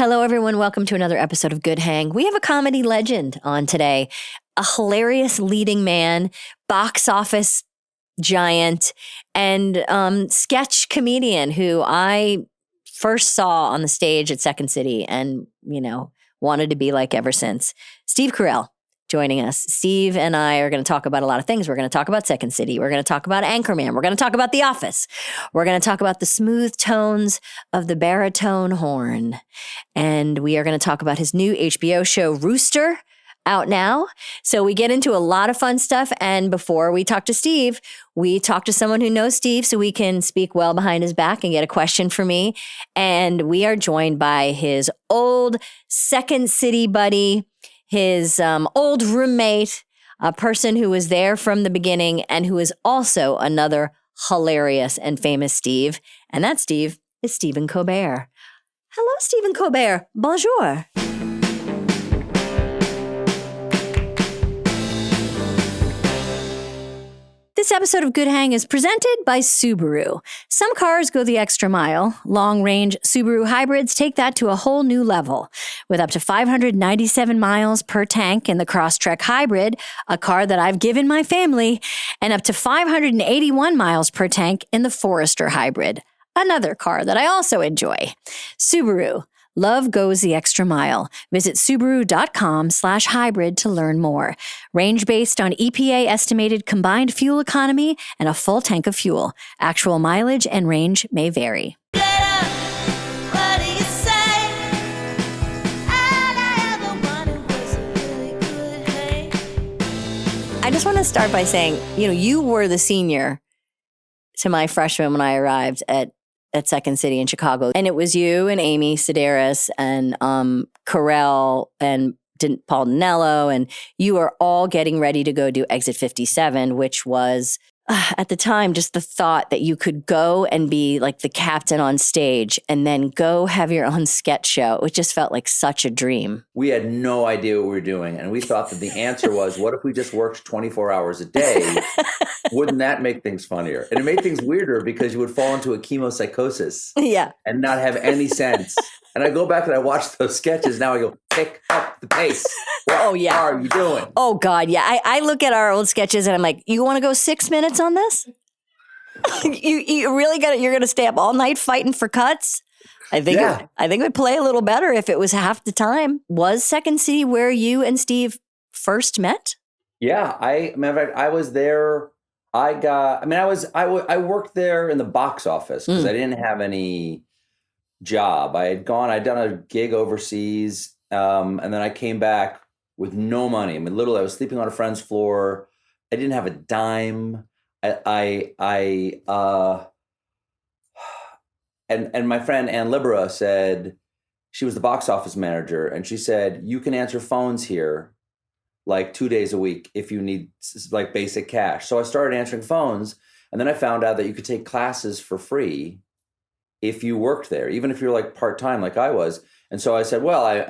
Hello, everyone. Welcome to another episode of Good Hang. We have a comedy legend on today, a hilarious leading man, box office giant, and sketch comedian who I first saw on the stage at Second City and, wanted to be like ever since. Steve Carell joining us. Steve and I are going to talk about a lot of things. We're going to talk about Second City. We're going to talk about Anchorman. We're going to talk about The Office. We're going to talk about the smooth tones of the baritone horn. And we are going to talk about his new HBO show, Rooster, out now. So we get into a lot of fun stuff. And before we talk to Steve, we talk to someone who knows Steve so we can speak well behind his back and get a question for me. And we are joined by his old Second City buddy, his old roommate, a person who was there from the beginning and who is also another hilarious and famous Steve. And that Steve is Stephen Colbert. Hello, Stephen Colbert. Bonjour. This episode of Good Hang is presented by Subaru. Some cars go the extra mile. Long-range Subaru hybrids take that to a whole new level. With up to 597 miles per tank in the Crosstrek Hybrid, a car that I've given my family, and up to 581 miles per tank in the Forester Hybrid, another car that I also enjoy. Subaru. Love goes the extra mile. Visit Subaru.com/hybrid to learn more. Range based on EPA estimated combined fuel economy and a full tank of fuel. Actual mileage and range may vary. Get up, what do you say? All I ever wanted was a really good hang. I just want to start by saying, you were the senior to my freshman when I arrived at Second City in Chicago. And it was you and Amy Zenieris and Carell and Paul Dinello, and you were all getting ready to go do Exit 57, which was, at the time, just the thought that you could go and be like the captain on stage and then go have your own sketch show. It just felt like such a dream. We had no idea what we were doing. And we thought that the answer was, what if we just worked 24 hours a day? Wouldn't that make things funnier? And it made things weirder because you would fall into a chemopsychosis and not have any sense. And I go back and I watch those sketches. Now I go, pick up the pace. What are you doing? Oh, God, yeah. I look at our old sketches and I'm like, you want to go 6 minutes on this? you really you're going to stay up all night fighting for cuts? I think it would play a little better if it was half the time. Was Second City where you and Steve first met? Yeah. Matter of fact, I was there. I worked there in the box office because I didn't have any job. I'd done a gig overseas, and then I came back with no money. I mean, literally, I was sleeping on a friend's floor. I didn't have a dime. And my friend Ann Libera said, she was the box office manager, and she said, you can answer phones here like 2 days a week if you need like basic cash. So I started answering phones, and then I found out that you could take classes for free if you worked there, even if you're like part-time like I was. And so I said, well, I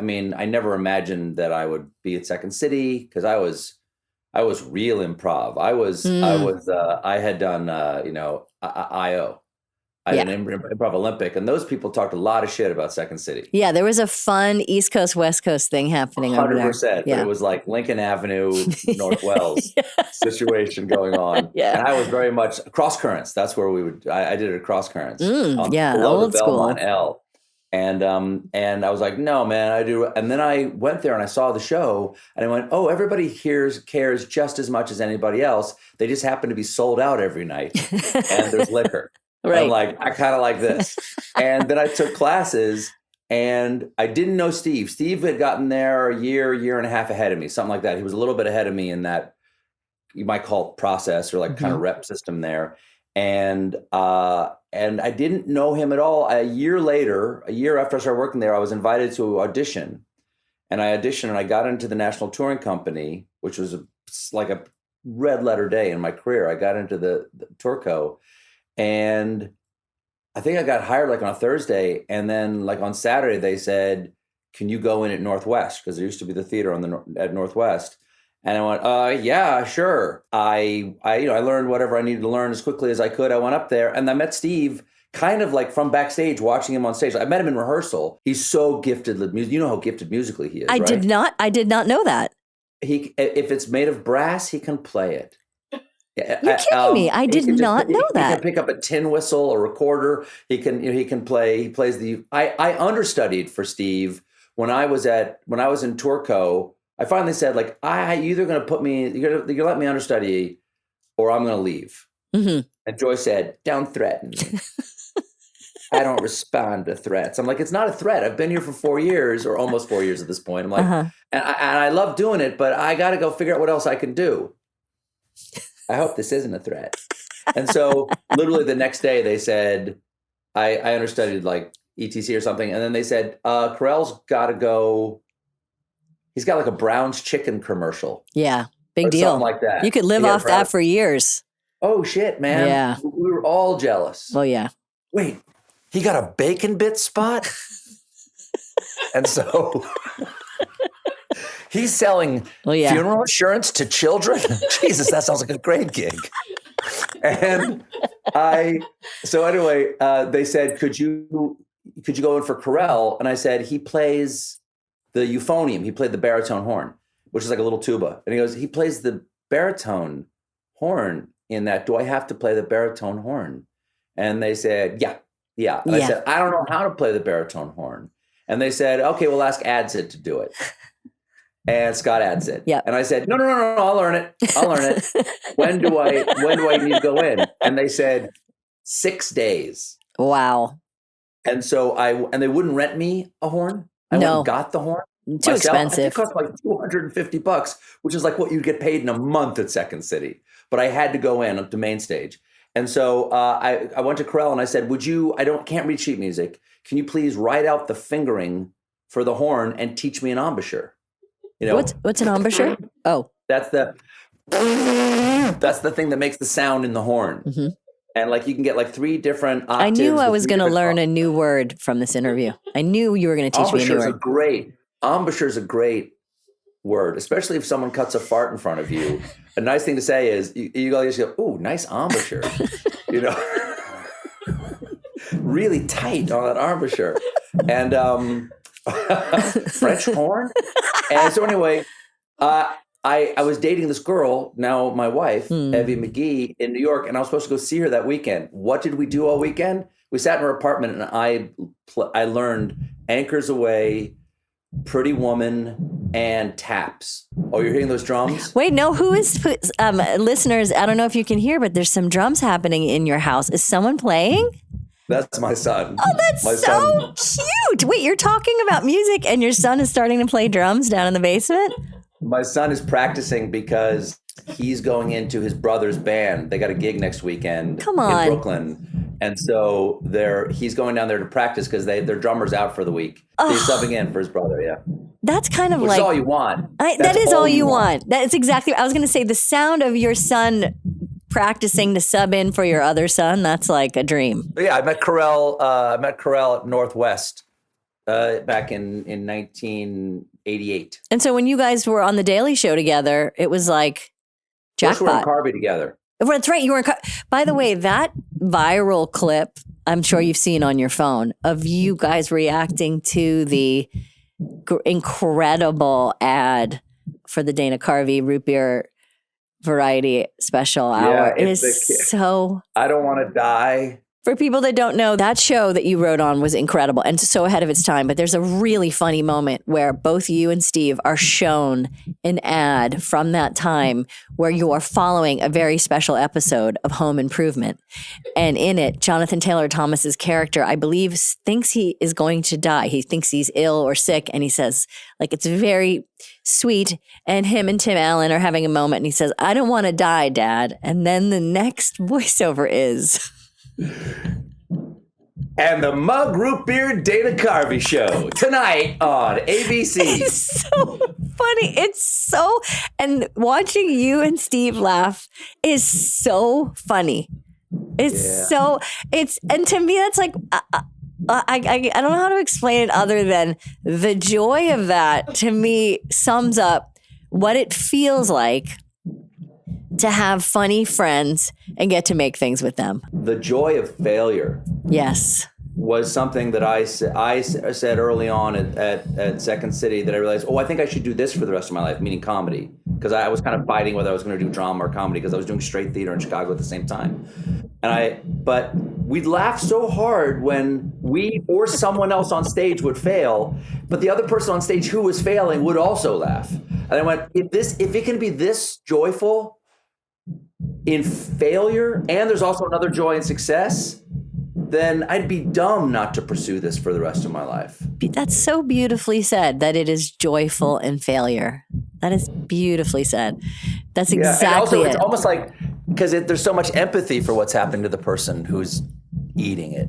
never imagined that I would be at Second City because I was real improv. I had done, IO. I had an Improv Olympic, and those people talked a lot of shit about Second City. Yeah, there was a fun East Coast, West Coast thing happening 100%, over there. 100%, but it was like Lincoln Avenue, North Wells situation going on. Yeah. And I was very much Cross Currents. That's where I did it at Cross Currents. Old school. On L. And I was like, no, man, I do. And then I went there and I saw the show and I went, oh, everybody cares just as much as anybody else. They just happen to be sold out every night and there's liquor. Right. I'm like, I kind of like this. And then I took classes and I didn't know Steve. Steve had gotten there a year and a half ahead of me, something like that. He was a little bit ahead of me in that you might call it process or like kind of rep system there. And I didn't know him at all. A year after I started working there, I was invited to audition. And I auditioned and I got into the National Touring Company, which was like a red letter day in my career. I got into the Tourco. And I think I got hired like on a Thursday. And then like on Saturday, they said, can you go in at Northwest? Because there used to be the theater at Northwest. And I went, yeah, sure. I learned whatever I needed to learn as quickly as I could. I went up there and I met Steve kind of like from backstage, watching him on stage. I met him in rehearsal. He's so gifted with music. You know how gifted musically he is, I right? did not know that. If it's made of brass, he can play it. You're kidding me. I did not know that. He can pick up a tin whistle, a recorder. He can play. He plays the. I understudied for Steve when I was in Tourco. I finally said, like, you're either going to put me, you're going to let me understudy, or I'm going to leave. Mm-hmm. And Joy said, "Don't threaten me. I don't respond to threats." I'm like, it's not a threat. I've been here for 4 years, or almost 4 years at this point. I'm like, and I love doing it, but I got to go figure out what else I can do. I hope this isn't a threat. And so literally the next day they said, I understudied like ETC or something. And then they said, Carell's got to go. He's got like a Brown's chicken commercial. Yeah. Big deal. Something like that. You could live off that for years. Oh shit, man. Yeah. We were all jealous. Oh yeah. Wait, he got a bacon bit spot? And so he's selling funeral insurance to children? Jesus, that sounds like a great gig. And they said, could you go in for Carell? And I said, he plays the euphonium. He played the baritone horn, which is like a little tuba. And he goes, he plays the baritone horn in that. Do I have to play the baritone horn? And they said, yeah. And I said, I don't know how to play the baritone horn. And they said, okay, we'll ask Adsit to do it. And Scott Adsit. Yep. And I said, no, I'll learn it. When do I need to go in? And they said 6 days. Wow. And so they wouldn't rent me a horn. I went and got the horn. Too expensive. It cost like $250, which is like what you'd get paid in a month at Second City. But I had to go in up to main stage. And so I went to Carell and I said, can't read sheet music. Can you please write out the fingering for the horn and teach me an embouchure? You know, what's an embouchure? Oh, that's the thing that makes the sound in the horn. Mm-hmm. And like you can get like 3 different octaves. I knew I was going to learn a new word from this interview. I knew you were going to teach me a new word. Embouchure is a great word, especially if someone cuts a fart in front of you. A nice thing to say is you go, "Ooh, nice embouchure," you know, really tight on that embouchure, and French horn. And so anyway, I was dating this girl, now my wife, Evie McGee, in New York, and I was supposed to go see her that weekend. What did we do all weekend? We sat in her apartment, and I learned Anchors Away, Pretty Woman, and Taps. Oh, you're hitting those drums? Wait, no, who is, listeners, I don't know if you can hear, but there's some drums happening in your house. Is someone playing? That's my son. Oh, that's so cute. Wait, you're talking about music and your son is starting to play drums down in the basement? My son is practicing because he's going into his brother's band. They got a gig next weekend in Brooklyn. And so he's going down there to practice because their drummer's out for the week. So he's subbing in for his brother, yeah. That's kind of Which is all you want. That is all you want. That's exactly, I was going to say the sound of your son practicing to sub in for your other son, that's like a dream. But yeah, I met Carell at Northwest back in 1988. And so when you guys were on The Daily Show together, it was like jackpot. We were in Carvey together. That's right. You were by the way, that viral clip, I'm sure you've seen on your phone, of you guys reacting to the incredible ad for the Dana Carvey root beer variety special hour. It is so... I don't want to die. For people that don't know, that show that you wrote on was incredible and so ahead of its time. But there's a really funny moment where both you and Steve are shown an ad from that time where you are following a very special episode of Home Improvement. And in it, Jonathan Taylor Thomas's character, I believe, thinks he is going to die. He thinks he's ill or sick. And he says, like, it's very sweet. And him and Tim Allen are having a moment. And he says, "I don't want to die, Dad." And then the next voiceover is... And the Mug Root Beer Dana Carvey Show tonight on ABC. It's so funny. It's so, and watching you and Steve laugh is so funny. It's so, and to me, that's like, I don't know how to explain it other than the joy of that to me sums up what it feels like to have funny friends and get to make things with them. The joy of failure Yes. was something that I said early on at Second City, that I realized, I think I should do this for the rest of my life, meaning comedy. Because I was kind of fighting whether I was going to do drama or comedy, because I was doing straight theater in Chicago at the same time. But we'd laugh so hard when we or someone else on stage would fail, but the other person on stage who was failing would also laugh. And I went, if it can be this joyful in failure, and there's also another joy in success, then I'd be dumb not to pursue this for the rest of my life. That's so beautifully said, that it is joyful in failure. That is beautifully said. That's exactly and also, it. It's almost like, because there's so much empathy for what's happening to the person who's eating it.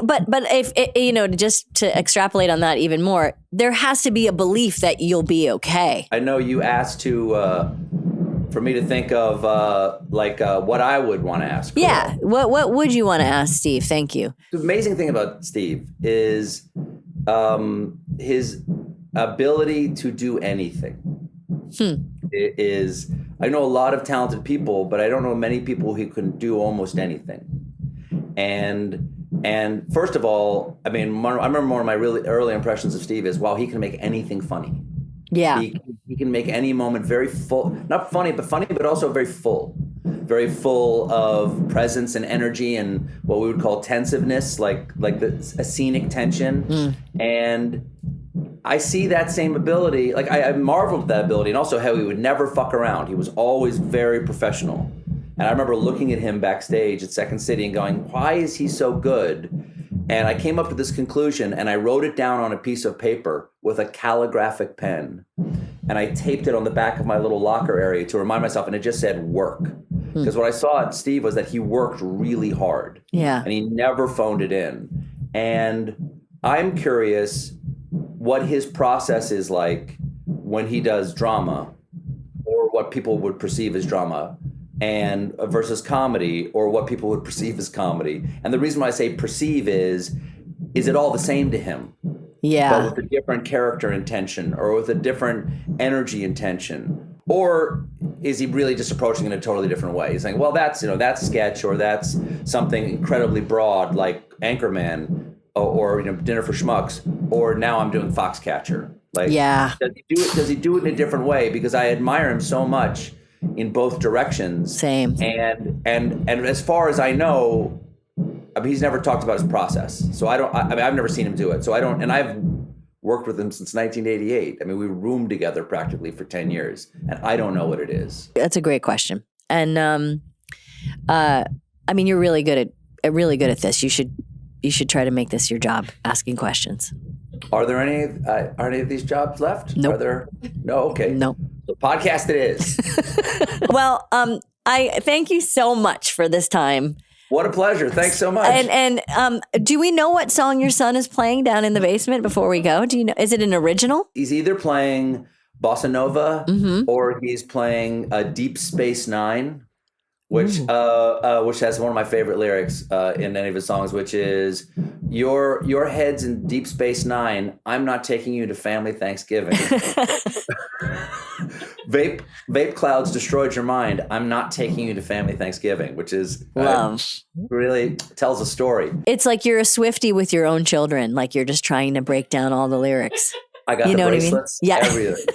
But if just to extrapolate on that even more, there has to be a belief that you'll be okay. I know you asked for me to think of what I would want to ask. Yeah. What would you want to ask Steve? Thank you. The amazing thing about Steve is his ability to do anything. It is, I know a lot of talented people, but I don't know many people who can do almost anything. And first of all, I remember one of my really early impressions of Steve is, wow, he can make anything funny. Yeah. He can make any moment very full, not funny, but also very full of presence and energy and what we would call tensiveness, like a scenic tension. And I see that same ability. Like I marveled at that ability, and also how he would never fuck around. He was always very professional. And I remember looking at him backstage at Second City and going, why is he so good? And I came up with this conclusion, and I wrote it down on a piece of paper with a calligraphic pen. And I taped it on the back of my little locker area to remind myself, and it just said work. Because what I saw at Steve was that he worked really hard. Yeah. And he never phoned it in. And I'm curious what his process is like when he does drama, or what people would perceive as drama, and versus comedy, or what people would perceive as comedy. And the reason why I say perceive is it all the same to him? Yeah. But with a different character intention, or with a different energy intention? Or is he really just approaching it in a totally different way? He's saying, well, that's sketch, or that's something incredibly broad like Anchorman, or Dinner for Schmucks, or now I'm doing Foxcatcher. Like, yeah. Does he do it in a different way? Because I admire him so much in both directions. Same. And as far as I know, he's never talked about his process. So I've never seen him do it. So and I've worked with him since 1988. We roomed together practically for 10 years, and I don't know what it is. That's a great question. And you're really good at this. You should try to make this your job, asking questions. Are there any of these jobs left? Nope. Are there? No. Okay. Nope. The podcast it is. Well, I thank you so much for this time. What a pleasure. Thanks so much. And do we know what song your son is playing down in the basement before we go? Do you know? Is it an original? He's either playing Bossa Nova, or he's playing Deep Space Nine, which has one of my favorite lyrics in any of his songs, which is, your head's in Deep Space Nine. I'm not taking you to family Thanksgiving. Vape clouds destroyed your mind. I'm not taking you to family Thanksgiving, which is love. Really tells a story. It's like you're a Swiftie with your own children. Like you're just trying to break down all the lyrics. I got the bracelets. Yeah. Everything.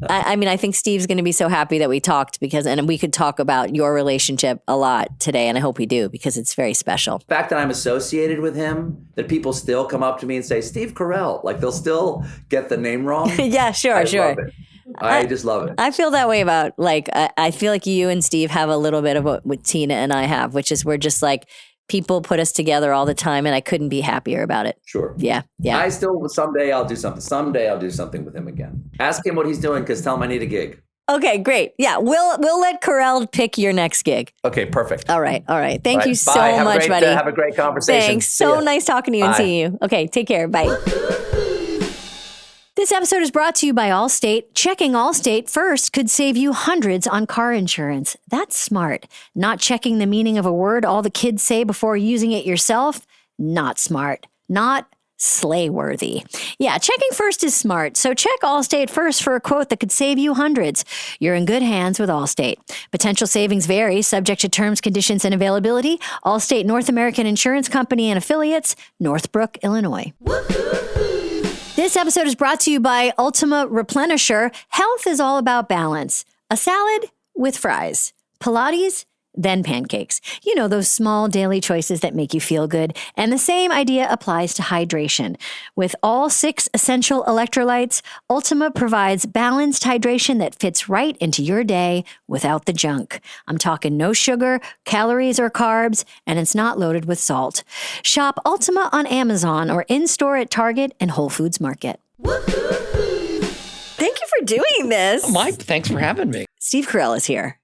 I think Steve's going to be so happy that we talked, and we could talk about your relationship a lot today, and I hope we do, because it's very special. The fact that I'm associated with him, that people still come up to me and say, Steve Carell, like they'll still get the name wrong. Yeah, sure. Love it. I just love it. I feel that way about, I feel like you and Steve have a little bit of what Tina and I have, which is we're just like, people put us together all the time, and I couldn't be happier about it. Sure. Yeah. Someday I'll do something. Someday I'll do something with him again. Ask him what he's doing, because tell him I need a gig. Okay, great. Yeah, we'll let Carell pick your next gig. Okay, perfect. All right. Thank you so Bye. much, buddy. Have a great conversation. Thanks. So nice talking to you and Bye. seeing you. Okay, take care. Bye. This episode is brought to you by Allstate. Checking Allstate first could save you hundreds on car insurance. That's smart. Not checking the meaning of a word all the kids say before using it yourself? Not smart. Not Slay-worthy. Yeah, checking first is smart. So check Allstate first for a quote that could save you hundreds. You're in good hands with Allstate. Potential savings vary, subject to terms, conditions, and availability. Allstate North American Insurance Company and affiliates, Northbrook, Illinois. This episode is brought to you by Ultima Replenisher. Health is all about balance. A salad with fries. Pilates, then pancakes. You know, those small daily choices that make you feel good. And the same idea applies to hydration. With all 6 essential electrolytes, Ultima provides balanced hydration that fits right into your day without the junk. I'm talking no sugar, calories, or carbs, and it's not loaded with salt. Shop Ultima on Amazon or in-store at Target and Whole Foods Market. Thank you for doing this. Mike, thanks for having me. Steve Carell is here.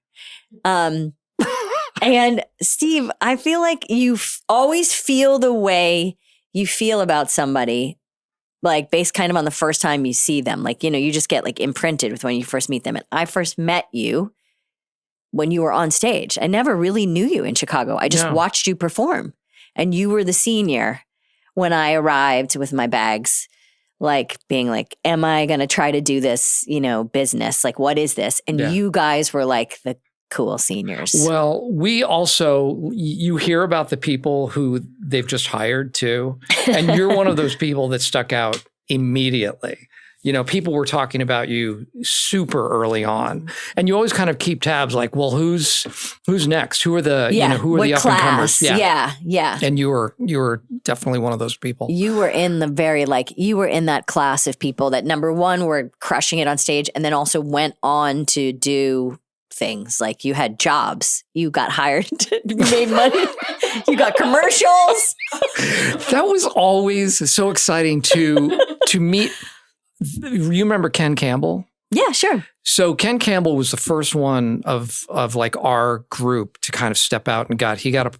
And Steve, I feel like you always feel the way you feel about somebody, like based kind of on the first time you see them. Like, you know, you just get like imprinted with when you first meet them. And I first met you when you were on stage. I never really knew you in Chicago. I just watched you perform. And you were the senior when I arrived with my bags, like being like, am I going to try to do this, you know, business? Like, what is this? And you guys were like the cool seniors. Well, we also, you hear about the people who they've just hired too. And you're one of those people that stuck out immediately. You know, people were talking about you super early on. And you always kind of keep tabs like, well, who's next? Who are the, you know, who are the up and comers? Yeah. And you were definitely one of those people. You were in the very, like, you were in that class of people that, number one, were crushing it on stage and then also went on to do things. Like, you had jobs, you got hired, you made money, you got commercials. That was always so exciting to meet. You remember Ken Campbell? Yeah, sure. So Ken Campbell was the first one of like our group to kind of step out and he got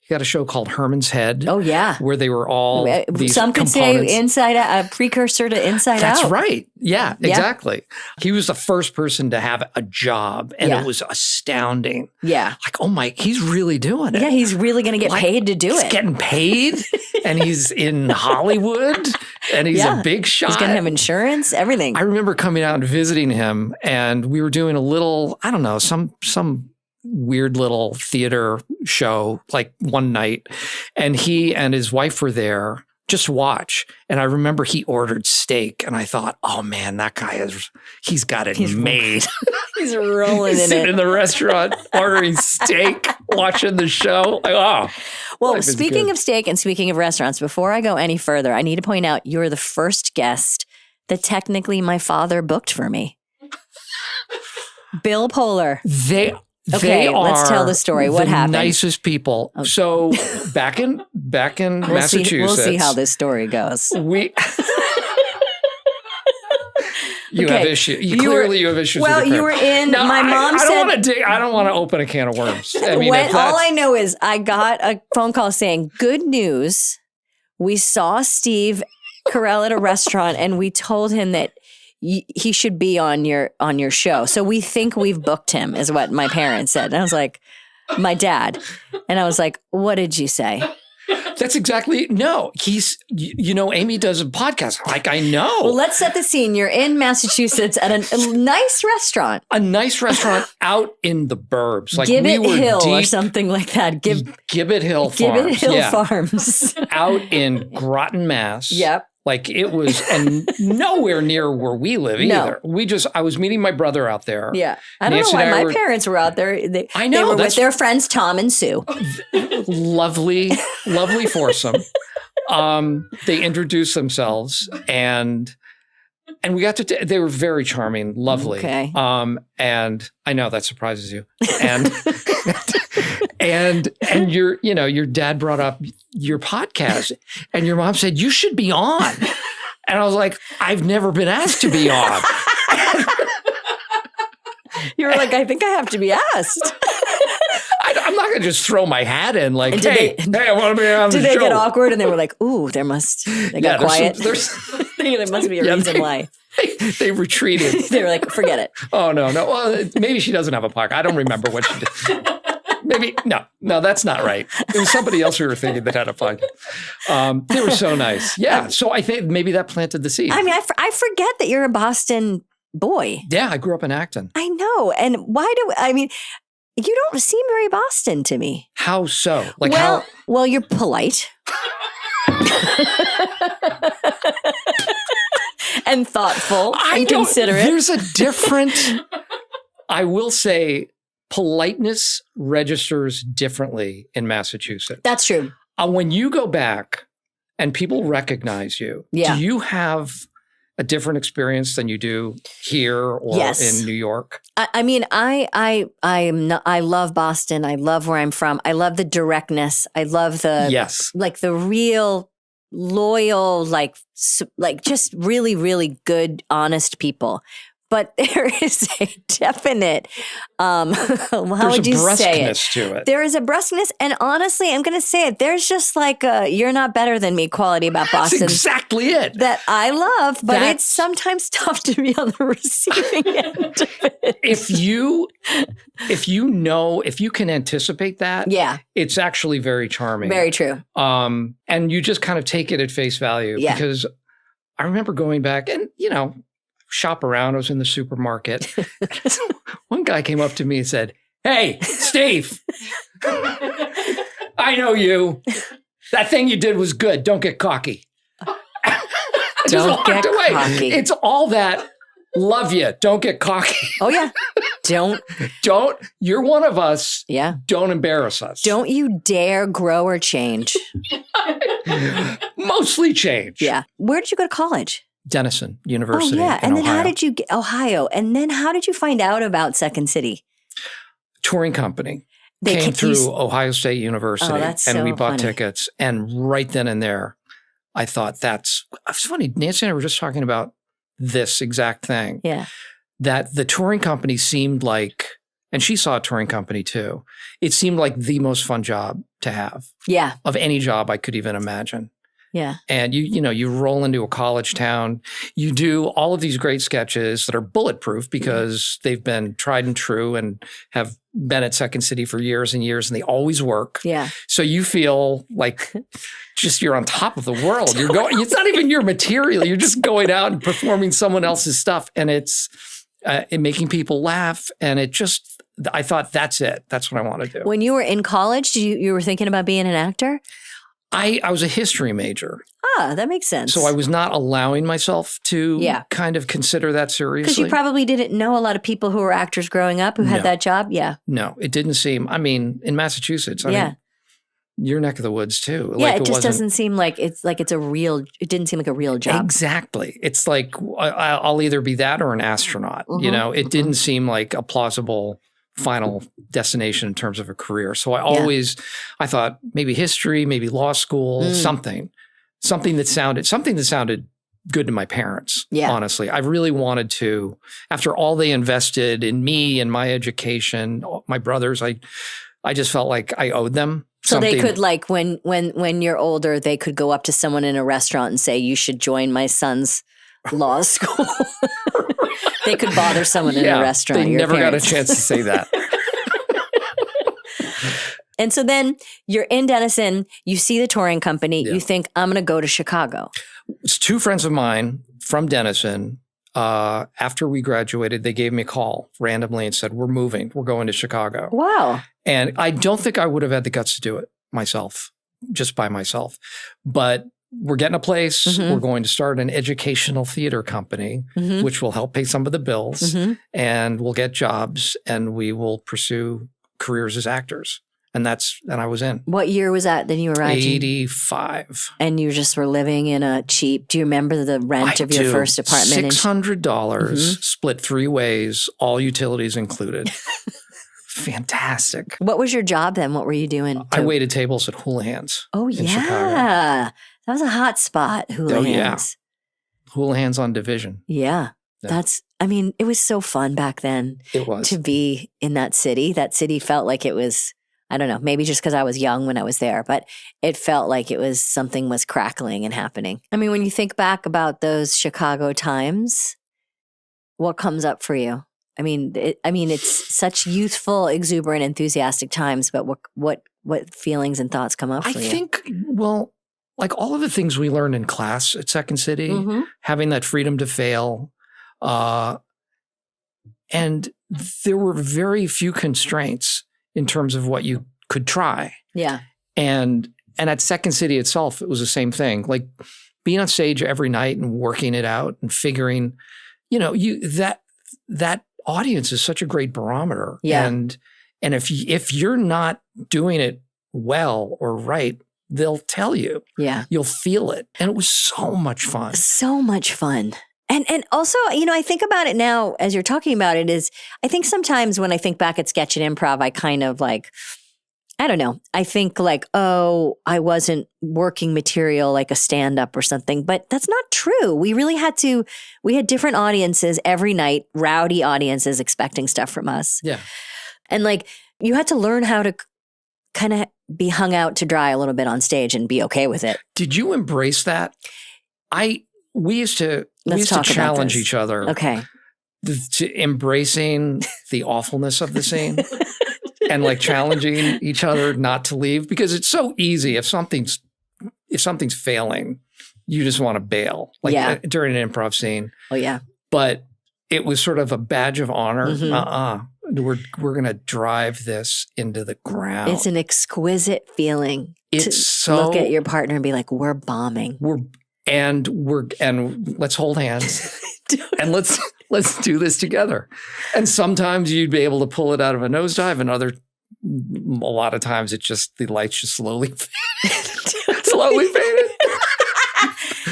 a show called Herman's Head. Oh yeah, where they were all these some could components. say Inside Out, a precursor to Inside Out. That's right. Yeah, exactly. He was the first person to have a job, and it was astounding. Yeah, like, oh my, he's really doing it. Yeah, he's really going to get paid to do it. He's getting paid, and he's in Hollywood, and he's a big shot. He's going to have insurance, everything. I remember coming out and visiting him, and we were doing a little, I don't know, some weird little theater show like one night, and he and his wife were there just watch. And I remember he ordered steak, and I thought, oh man, that guy he's got it made. He's rolling in sitting it. in the restaurant ordering steak, watching the show. Like, oh. Well, speaking of steak and speaking of restaurants, before I go any further, I need to point out you're the first guest that technically my father booked for me. Bill Poehler. Okay, let's tell the story. What happened? Nicest people. Okay. So back in Massachusetts, we'll see how this story goes. You have issues. You have issues. Well, with you were in. No, my mom said. I don't want to open a can of worms. I mean, all I know is I got a phone call saying, "Good news, we saw Steve Carell at a restaurant, and we told him that." He should be on your show. So we think we've booked him, is what my parents said. And I was like, my dad. And I was like, what did you say? That's exactly, no. He's, you know, Amy does a podcast. Like, I know. Well, let's set the scene. You're in Massachusetts at a nice restaurant. A nice restaurant out in the burbs. Like Gibbet Hill or something like that. Gibbet Hill Farms. Gibbet Hill Farms. Out in Groton, Mass. Yep. Like it was, and nowhere near where we live either. No. I was meeting my brother out there. Yeah. I don't know why my parents were out there. I know. They were with their friends, Tom and Sue. Lovely foursome. They introduced themselves and we got to, they were very charming, lovely. Okay. And I know that surprises you. And, and your dad brought up your podcast and your mom said, you should be on. And I was like, I've never been asked to be on. You were like, I think I have to be asked. I'm not going to just throw my hat in like, hey, I want to be on the show. Did they get awkward? And they were like, ooh, they got quiet. There must be a reason why. They retreated. They were like, forget it. Oh, no. Well, maybe she doesn't have a podcast. I don't remember what she did. Maybe, no, that's not right. It was somebody else we were thinking that had a podcast. They were so nice. Yeah. So I think maybe that planted the seed. I mean, I forget that you're a Boston boy. Yeah, I grew up in Acton. I know. And you don't seem very Boston to me. How so? Well, you're polite. And thoughtful and considerate. There's a different, I will say, politeness registers differently in Massachusetts. That's true. When you go back and people recognize you, Yeah. do you have a different experience than you do here or Yes. in New York? I mean, I love Boston. I love where I'm from. I love the directness. I love the Yes. like the real loyal, like just really, really good, honest people. But there is a definite, how would you say it? There's a brusqueness to it. There is a brusqueness. And honestly, I'm going to say it. There's just like a you're not better than me quality about That's Boston. exactly it. That I love, but That's- it's sometimes tough to be on the receiving end of it. If you can anticipate that, Yeah, it's actually very charming. very true. And you just kind of take it at face value. Yeah. Because I remember going back and, shop around. I was in the supermarket. One guy came up to me and said, "Hey, Steve, I know you. That thing you did was good. Don't get cocky." I just Don't walked get away. cocky. It's all that. Love you. Don't get cocky. Oh, yeah. Don't. You're one of us. Yeah. Don't embarrass us. Don't you dare grow or change. Mostly change. Yeah. Where did you go to college? Denison University. Oh, yeah. in And then Ohio. how did you get Ohio? And then how did you find out about Second City? Touring company They came can- through you- Ohio State University, Oh, that's and so we bought funny. tickets. And right then and there, I thought it's funny. Nancy and I were just talking about this exact thing. Yeah. That the touring company seemed like, and she saw a touring company too. It seemed like the most fun job to have Yeah. of any job I could even imagine. Yeah. And you roll into a college town, you do all of these great sketches that are bulletproof because they've been tried and true and have been at Second City for years and years, and they always work. Yeah. So you feel like just you're on top of the world. You're going, it's not even your material. You're just going out and performing someone else's stuff, and it's making people laugh. And I thought that's it. That's what I want to do. When you were in college, you were thinking about being an actor? I was a history major. Ah, that makes sense. So I was not allowing myself to Yeah. kind of consider that seriously. Because you probably didn't know a lot of people who were actors growing up who had No. that job. Yeah. No, it didn't seem, in Massachusetts, Yeah. your neck of the woods too. Yeah. Like It just wasn't- doesn't seem like it's a real, it didn't seem like a real job. Exactly. It's like I'll either be that or an astronaut. Mhm, It didn't seem like a plausible final destination in terms of a career. So I thought maybe history, maybe law school, something that sounded good to my parents. Yeah. Honestly, I really wanted to, after all they invested in me and my education, my brothers, I just felt like I owed them. So they something. could like when you're older, they could go up to someone in a restaurant and say, "You should join my son's law school." They could bother someone in a restaurant. They your never got a parents. chance to say that. And so then you're in Denison, you see the touring company, Yeah. you think, I'm going to go to Chicago. It's two friends of mine from Denison. After we graduated, they gave me a call randomly and said, "We're moving. We're going to Chicago." Wow. And I don't think I would have had the guts to do it myself, just by myself. But we're getting a place. Mhm. We're going to start an educational theater company, Mhm. which will help pay some of the bills. Mhm. And we'll get jobs, and we will pursue careers as actors. And I was in. What year was that? Then you arrived? 85. And you just were living in a cheap, do you remember the rent of your first apartment? $600 split 3 ways, all utilities included. Fantastic. What was your job then? What were you doing? I waited tables at Houlihan's. Oh, in yeah. Chicago. That was a hot spot, Houlihan's. Houlihan's on Division. Yeah. Yeah. It was so fun back then It was. to be in that city. That city felt like it was, I don't know, maybe just because I was young when I was there, but it felt like something was crackling and happening. I mean, when you think back about those Chicago times, what comes up for you? I mean, it's such youthful, exuberant, enthusiastic times. But what feelings and thoughts come up for I you? think, well, like all of the things we learned in class at Second City, Mhm. having that freedom to fail, and there were very few constraints in terms of what you could try. Yeah. And at Second City itself, it was the same thing. Like being on stage every night and working it out and figuring, that audience is such a great barometer. Yeah. And if you're not doing it well or right, they'll tell you. Yeah. You'll feel it. And it was so much fun. So much fun. And also, I think about it now as you're talking about it is, I think sometimes when I think back at sketch and improv, I kind of like, I don't know. I think like, oh, I wasn't working material like a stand-up or something, but that's not true. We had different audiences every night, rowdy audiences expecting stuff from us. Yeah. And like, you had to learn how to kind of be hung out to dry a little bit on stage and be okay with it. Did you embrace that? We used to Let's talk about challenge this. each other Okay. to embracing the awfulness of the scene and like challenging each other not to leave, because it's so easy if something's failing, you just want to bail, like during an improv scene. Oh yeah. But it was sort of a badge of honor. Mhm. We're going to drive this into the ground. It's an exquisite feeling to look at your partner and be like, we're bombing. And let's hold hands and let's do this together. And sometimes you'd be able to pull it out of a nosedive, and a lot of times the lights just slowly faded.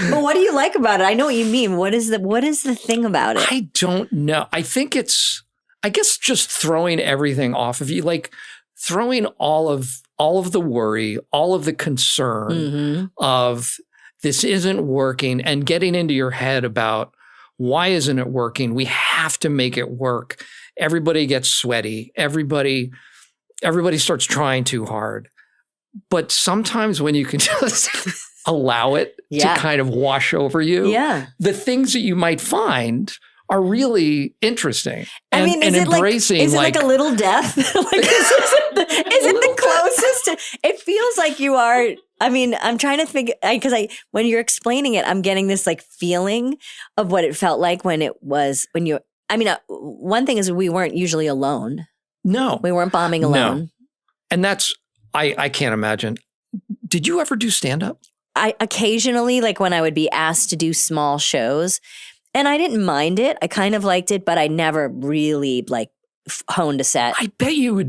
But what do you like about it? I know what you mean. What is the thing about it? I don't know. I think I guess just throwing everything off of you, like throwing all of the worry, all of the concern of this isn't working, and getting into your head about why isn't it working? We have to make it work. Everybody gets sweaty. Everybody starts trying too hard. But sometimes when you can just allow it to kind of wash over you, the things that you might find are really interesting. And, is it embracing is it like a little death? Is it the closest? It feels like you are. I mean, I'm trying to think, because when you're explaining it, I'm getting this like feeling of what it felt like when one thing is we weren't usually alone. No. We weren't bombing alone. No. And that's, I can't imagine. Did you ever do stand-up? I occasionally, like when I would be asked to do small shows, and I didn't mind it. I kind of liked it, but I never really like honed a set. I bet you were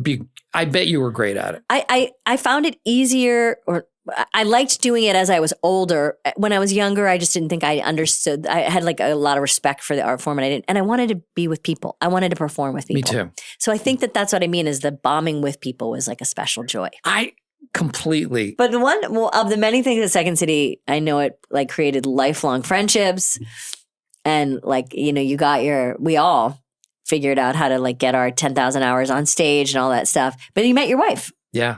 great at it. I found it easier, or I liked doing it as I was older. When I was younger, I just didn't think I understood. I had like a lot of respect for the art form, and I wanted to be with people. I wanted to perform with people. Me too. So I think that's what I mean is the bombing with people was like a special joy. I completely. But of the many things at Second City, I know it like created lifelong friendships, and like, we all figured out how to like get our 10,000 hours on stage and all that stuff. But you met your wife. Yeah.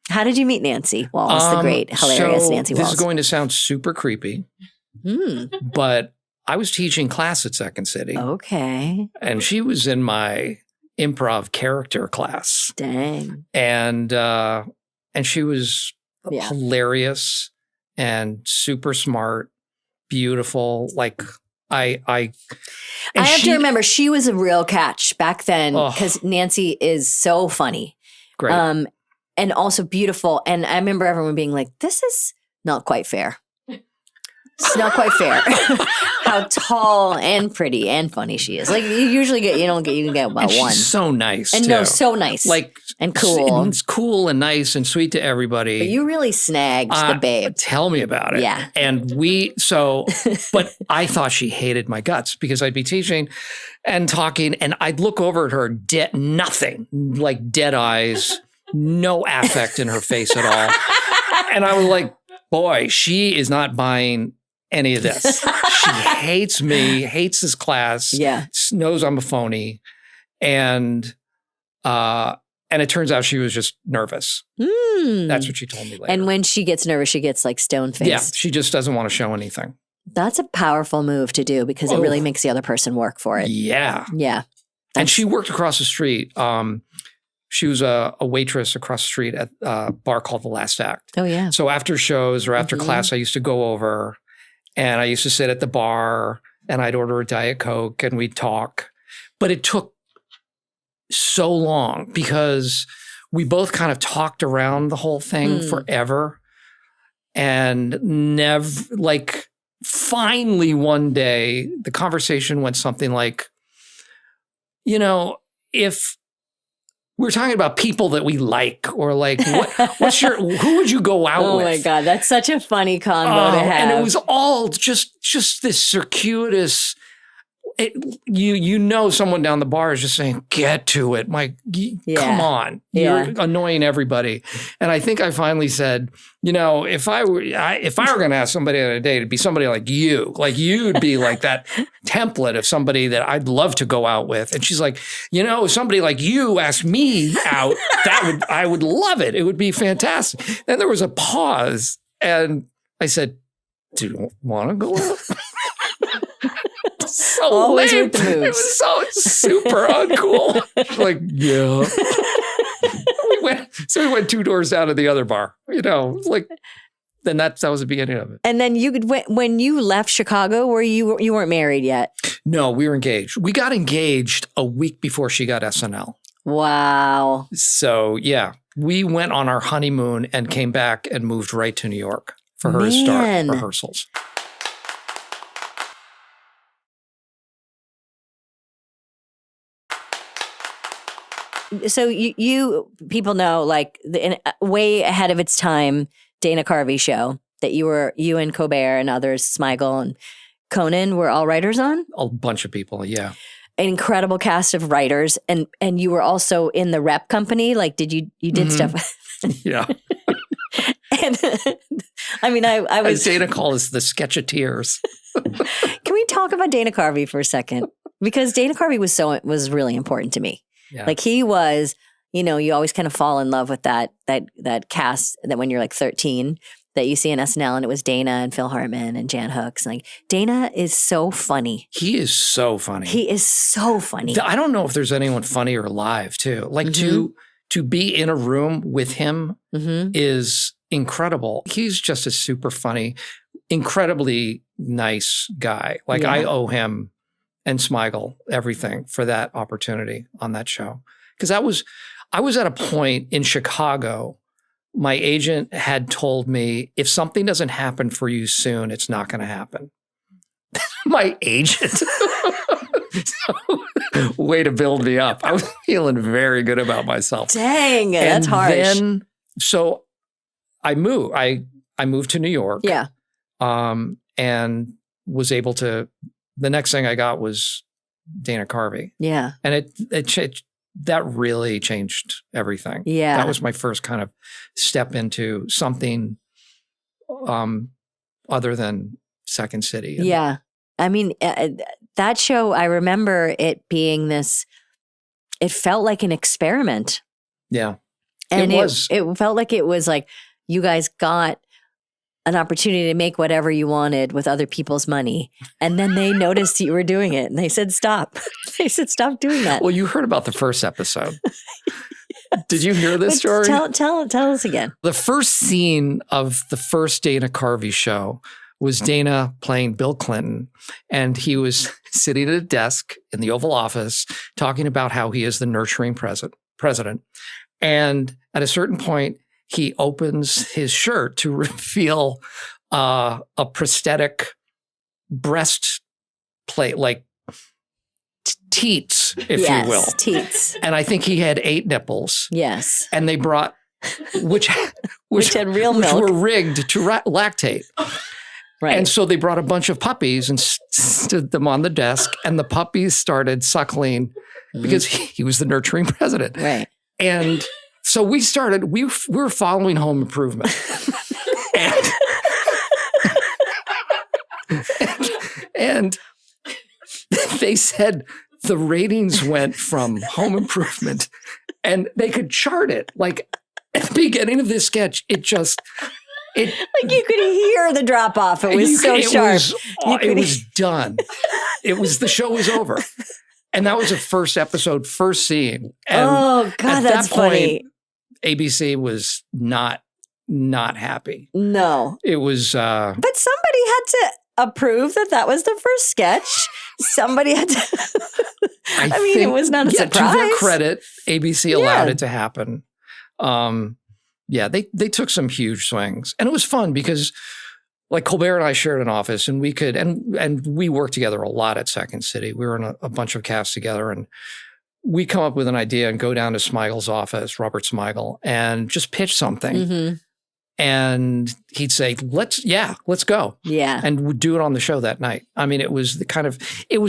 How did you meet Nancy Walls, the great, hilarious Nancy Walls? This is going to sound super creepy, but I was teaching class at Second City. Okay. And she was in my improv character class. Dang. And she was hilarious and super smart, beautiful. Like I have to remember, she was a real catch back then, because Nancy is so funny. Great. And also beautiful. And I remember everyone being like, this is not quite fair. It's not quite fair. How tall and pretty and funny she is. Like you can get about one. She's so nice. And too. so nice. Like and cool. It's cool and nice and sweet to everybody. But you really snagged the babe. Tell me about it. Yeah. And but I thought she hated my guts, because I'd be teaching and talking, and I'd look over at her, nothing, like dead eyes, no affect in her face at all. And I was like, boy, she is not buying any of this. She hates me, hates this class, knows I'm a phony. And it turns out she was just nervous. That's what she told me later. And when she gets nervous, she gets like stone-faced. Yeah, she just doesn't want to show anything. That's a powerful move to do, because it really makes the other person work for it. Yeah. Yeah. And she worked across the street. She was a waitress across the street at a bar called The Last Act. Oh, yeah. So after shows or after class, I used to go over and I used to sit at the bar and I'd order a Diet Coke and we'd talk. But it took so long because we both kind of talked around the whole thing forever. And never, like, finally one day, the conversation went something like, you know, if we're talking about people that we like, or like, who would you go out with? Oh my God, that's such a funny combo to have. And it was all just this circuitous. You know, someone down the bar is just saying, "Get to it, Mike! Come on, you're annoying everybody." And I think I finally said, "You know, if I were going to ask somebody on a date, it'd be somebody like you. Like you'd be like that template of somebody that I'd love to go out with." And she's like, "You know, if somebody like you asked me out, I would love it. It would be fantastic." Then there was a pause, and I said, "Do you want to go out?" So always lame. with the moves. It was so super uncool. Like, yeah. we went 2 doors down to the other bar. You know, like then that was the beginning of it. And then when you left Chicago, were you weren't married yet? No, we were engaged. We got engaged a week before she got SNL. Wow. So yeah, we went on our honeymoon and came back and moved right to New York for her to start rehearsals. So you people know, like, way ahead of its time, Dana Carvey show that you and Colbert and others, Smigel and Conan, were all writers on? A bunch of people, yeah. An incredible cast of writers. And you were also in the rep company. Like, you did stuff? Yeah. And I mean, I was... As Dana called us, the sketcheteers. Can we talk about Dana Carvey for a second? Because Dana Carvey was really important to me. Yeah. Like, he was, you know, you always kind of fall in love with that cast that when you're like 13 that you see in SNL, and it was Dana and Phil Hartman and Jan Hooks. Like, Dana is so funny. He is so funny. He is so funny. I don't know if there's anyone funnier live too. Like to be in a room with him is incredible. He's just a super funny, incredibly nice guy. Like I owe him and Smigel everything for that opportunity on that show. Because I was at a point in Chicago, my agent had told me, if something doesn't happen for you soon, it's not going to happen. My agent. So, way to build me up. I was feeling very good about myself. Dang, that's harsh. So I moved. I moved to New York. Yeah. And was able to. The next thing I got was Dana Carvey. Yeah. And that really changed everything. Yeah. That was my first kind of step into something other than Second City. Yeah. I mean, that show, I remember it being it felt like an experiment. Yeah. And it was. It felt like it was like you guys got an opportunity to make whatever you wanted with other people's money. And then they noticed you were doing it and they said, stop. They said, stop doing that. Well, you heard about the first episode. Did you hear this story? Tell us again. The first scene of the first Dana Carvey show was Dana playing Bill Clinton. And he was sitting at a desk in the Oval Office talking about how he is the nurturing president. And at a certain point, he opens his shirt to reveal a prosthetic breastplate, like teats, if you will. Teats. And I think he had 8 nipples. Yes. And they brought, which had real milk. were rigged to lactate. Right. And so they brought a bunch of puppies and stood them on the desk, and the puppies started suckling because he was the nurturing president. Right. And so we were following Home Improvement. and they said the ratings went from Home Improvement, and they could chart it. Like at the beginning of this sketch, like you could hear the drop off. It was so sharp. It was done. The show was over. And that was the first episode, first scene. And Oh God, at that's that point, funny. ABC was not happy. No. It was But somebody had to approve that was the first sketch. Somebody had to. I mean, it was not a surprise. To their credit, ABC allowed Yeah. it to happen. They took some huge swings, and it was fun because, like, Colbert and I shared an office, and we could and we worked together a lot at Second City. We were in a bunch of casts together, and we come up with an idea and go down to Smigle's office, Robert Smigel, and just pitch something. Mhm. And he'd say, let's go. Yeah. And we'd do it on the show that night. I mean, it was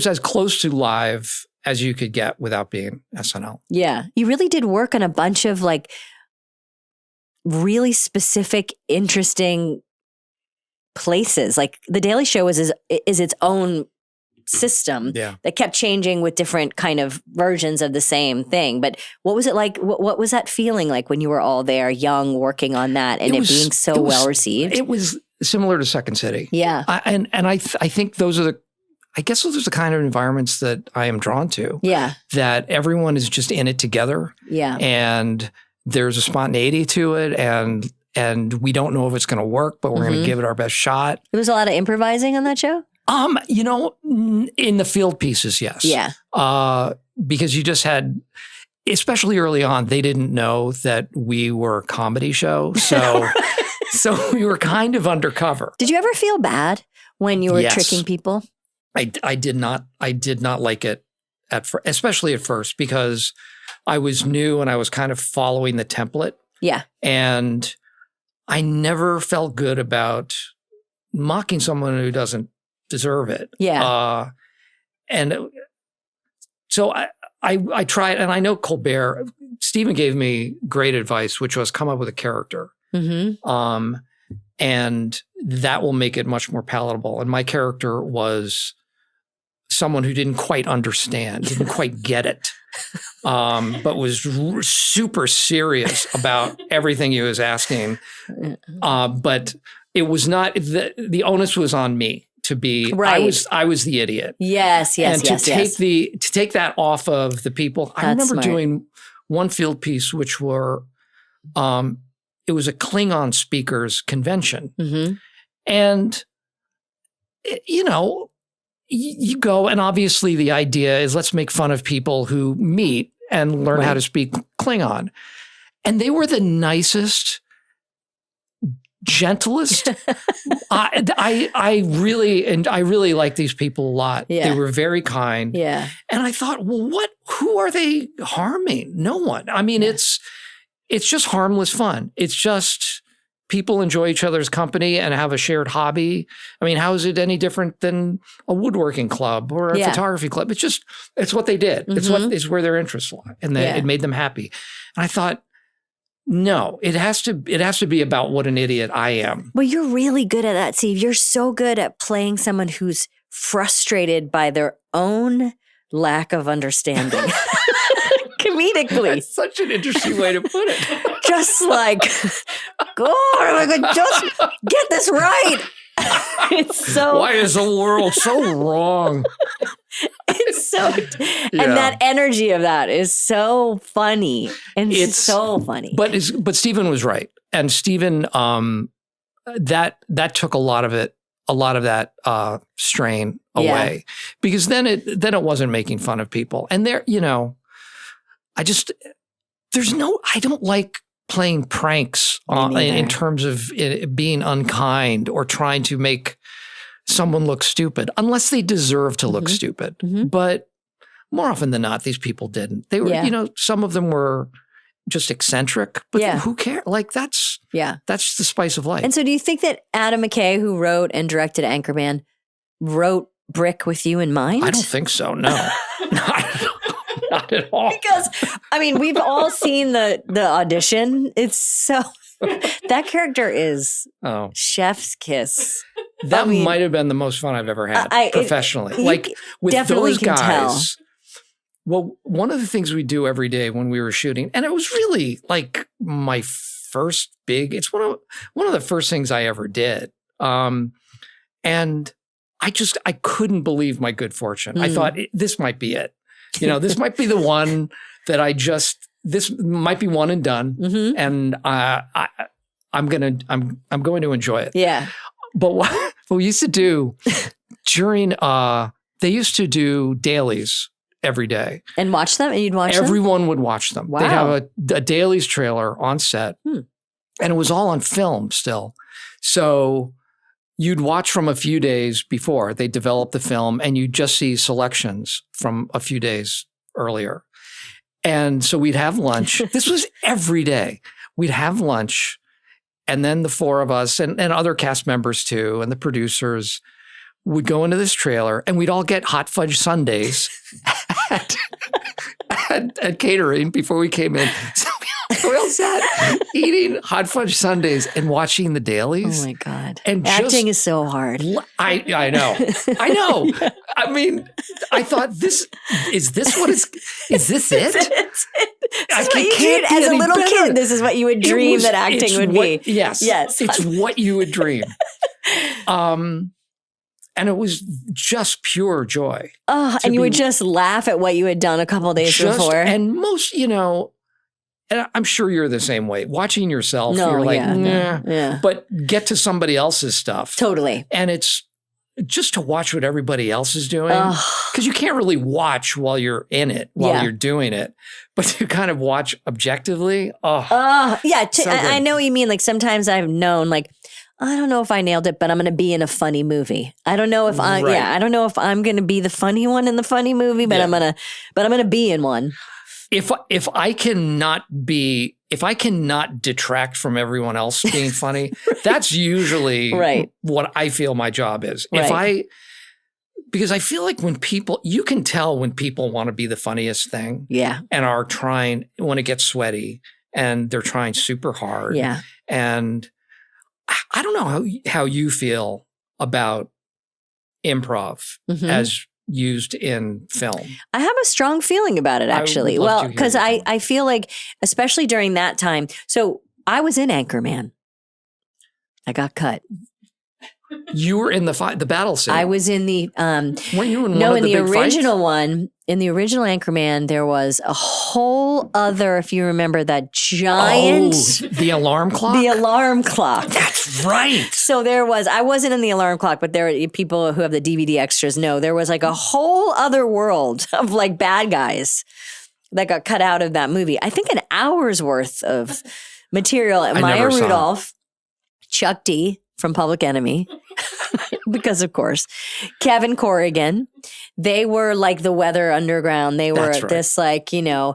as close to live as you could get without being SNL. Yeah. You really did work on a bunch of like really specific, interesting places. Like The Daily Show is its own system Yeah. that kept changing with different kind of versions of the same thing. But what was it like? What was that feeling like when you were all there, young, working on that, and it being so well received? It was similar to Second City. Yeah. I think those are the kind of environments that I am drawn to. Yeah. That everyone is just in it together. Yeah. And there's a spontaneity to it, and we don't know if it's going to work, but we're going to give it our best shot. There was a lot of improvising on that show? In the field pieces, yes. Yeah. Because you just had, especially early on, they didn't know that we were a comedy show. So, so we were kind of undercover. Did you ever feel bad when you were Yes. tricking people? I did not like it especially at first, because I was new and I was kind of following the template. Yeah. And I never felt good about mocking someone who doesn't deserve it. Yeah. So I tried, and I know Colbert, Stephen gave me great advice, which was come up with a character. Mm-hmm. And that will make it much more palatable. And my character was someone who didn't quite understand, didn't quite get it, but was super serious about everything he was asking. But it was not, the onus was on me to be, Right. I was the idiot. Yes, yes, And yes, yes. to take that off of the people. I That's remember smart. doing one field piece, which were, it was a Klingon speakers convention. Mm-hmm. And, you go, and obviously the idea is let's make fun of people who meet and learn how to speak Klingon. And they were the nicest, gentlest. I really like these people a lot. Yeah. They were very kind. Yeah. And I thought, well, who are they harming? No one. I mean, it's just harmless fun. It's just people enjoy each other's company and have a shared hobby. I mean, how is it any different than a woodworking club or a photography club? It's what they did. Mm-hmm. It's where their interests lie, and it made them happy. And I thought, no, it has to be about what an idiot I am. Well, you're really good at that, Steve. You're so good at playing someone who's frustrated by their own lack of understanding. Comedically. That's such an interesting way to put it. Just like, just get this right. It's so. Why is the world so wrong? It's so. And that energy of that is so funny. And it's so funny. But Stephen was right. And Stephen, that took a lot of that strain away. Because then it wasn't making fun of people. And there, I don't like playing pranks in terms of it being unkind or trying to make someone look stupid, unless they deserve to look stupid. Mm-hmm. But more often than not, these people didn't. They were, some of them were just eccentric, but who cares? Like that's the spice of life. And so do you think that Adam McKay, who wrote and directed Anchorman, wrote Brick with you in mind? I don't think so. No, not at all. Because, I mean, we've all seen the audition. It's so, that character is chef's kiss. That might have been the most fun I've ever had professionally. Like with those guys. Well, one of the things we do every day when we were shooting, and it was really like my first it's one of the first things I ever did. And I couldn't believe my good fortune. I thought this might be it. This might be the one that this might be one and done. Mhm. And I'm going to enjoy it. Yeah. But what we used to do during, they used to do dailies every day. And watch them? And you'd watch them? Everyone would watch them. Wow. They'd have a dailies trailer on set. And it was all on film still. So you'd watch from a few days before they developed the film, and you'd just see selections from a few days earlier. And so we'd have lunch. This was every day. We'd have lunch, and then the four of us and other cast members too, and the producers would go into this trailer, and we'd all get hot fudge sundaes at catering before we came in. So we all sat eating hot fudge sundaes and watching the dailies. Oh my God. And acting is so hard. I know. I know. I mean, I thought is this it? This is what you did as a little kid. This is what you would dream that acting would be. Yes. Yes. It's what you would dream. And it was just pure joy. Oh, and you would just laugh at what you had done a couple of days before. And most, and I'm sure you're the same way. Watching yourself, you're like, nah. Yeah. But get to somebody else's stuff. Totally. And it's just to watch what everybody else is doing. Because you can't really watch while you're in it, while you're doing it. But to kind of watch objectively. Yeah. I know what you mean. Like sometimes I've known, like, I don't know if I nailed it, but I'm going to be in a funny movie. I don't know if I don't know if I'm going to be the funny one in the funny movie, but I'm going to be in one. If I cannot detract from everyone else being funny, that's usually what I feel my job is. Because I feel like you can tell when people want to be the funniest thing. Yeah. And are trying, when it gets sweaty and they're trying super hard. Yeah. And I don't know how you feel about improv as used in film. I have a strong feeling about it, actually. Well, because I feel like, especially during that time. So I was in Anchorman. I got cut. You were in the battle scene. I was in the weren't you in one of the big original fights? one. In the original Anchorman, there was a whole other, if you remember, that giant the alarm clock. The alarm clock. That's right. So I wasn't in the alarm clock, but there are people who have the DVD extras know there was like a whole other world of like bad guys that got cut out of that movie. I think an hour's worth of material. And Maya Rudolph, Chuck D from Public Enemy, because of course, Kevin Corrigan. They were like the Weather Underground. They were this like, feisty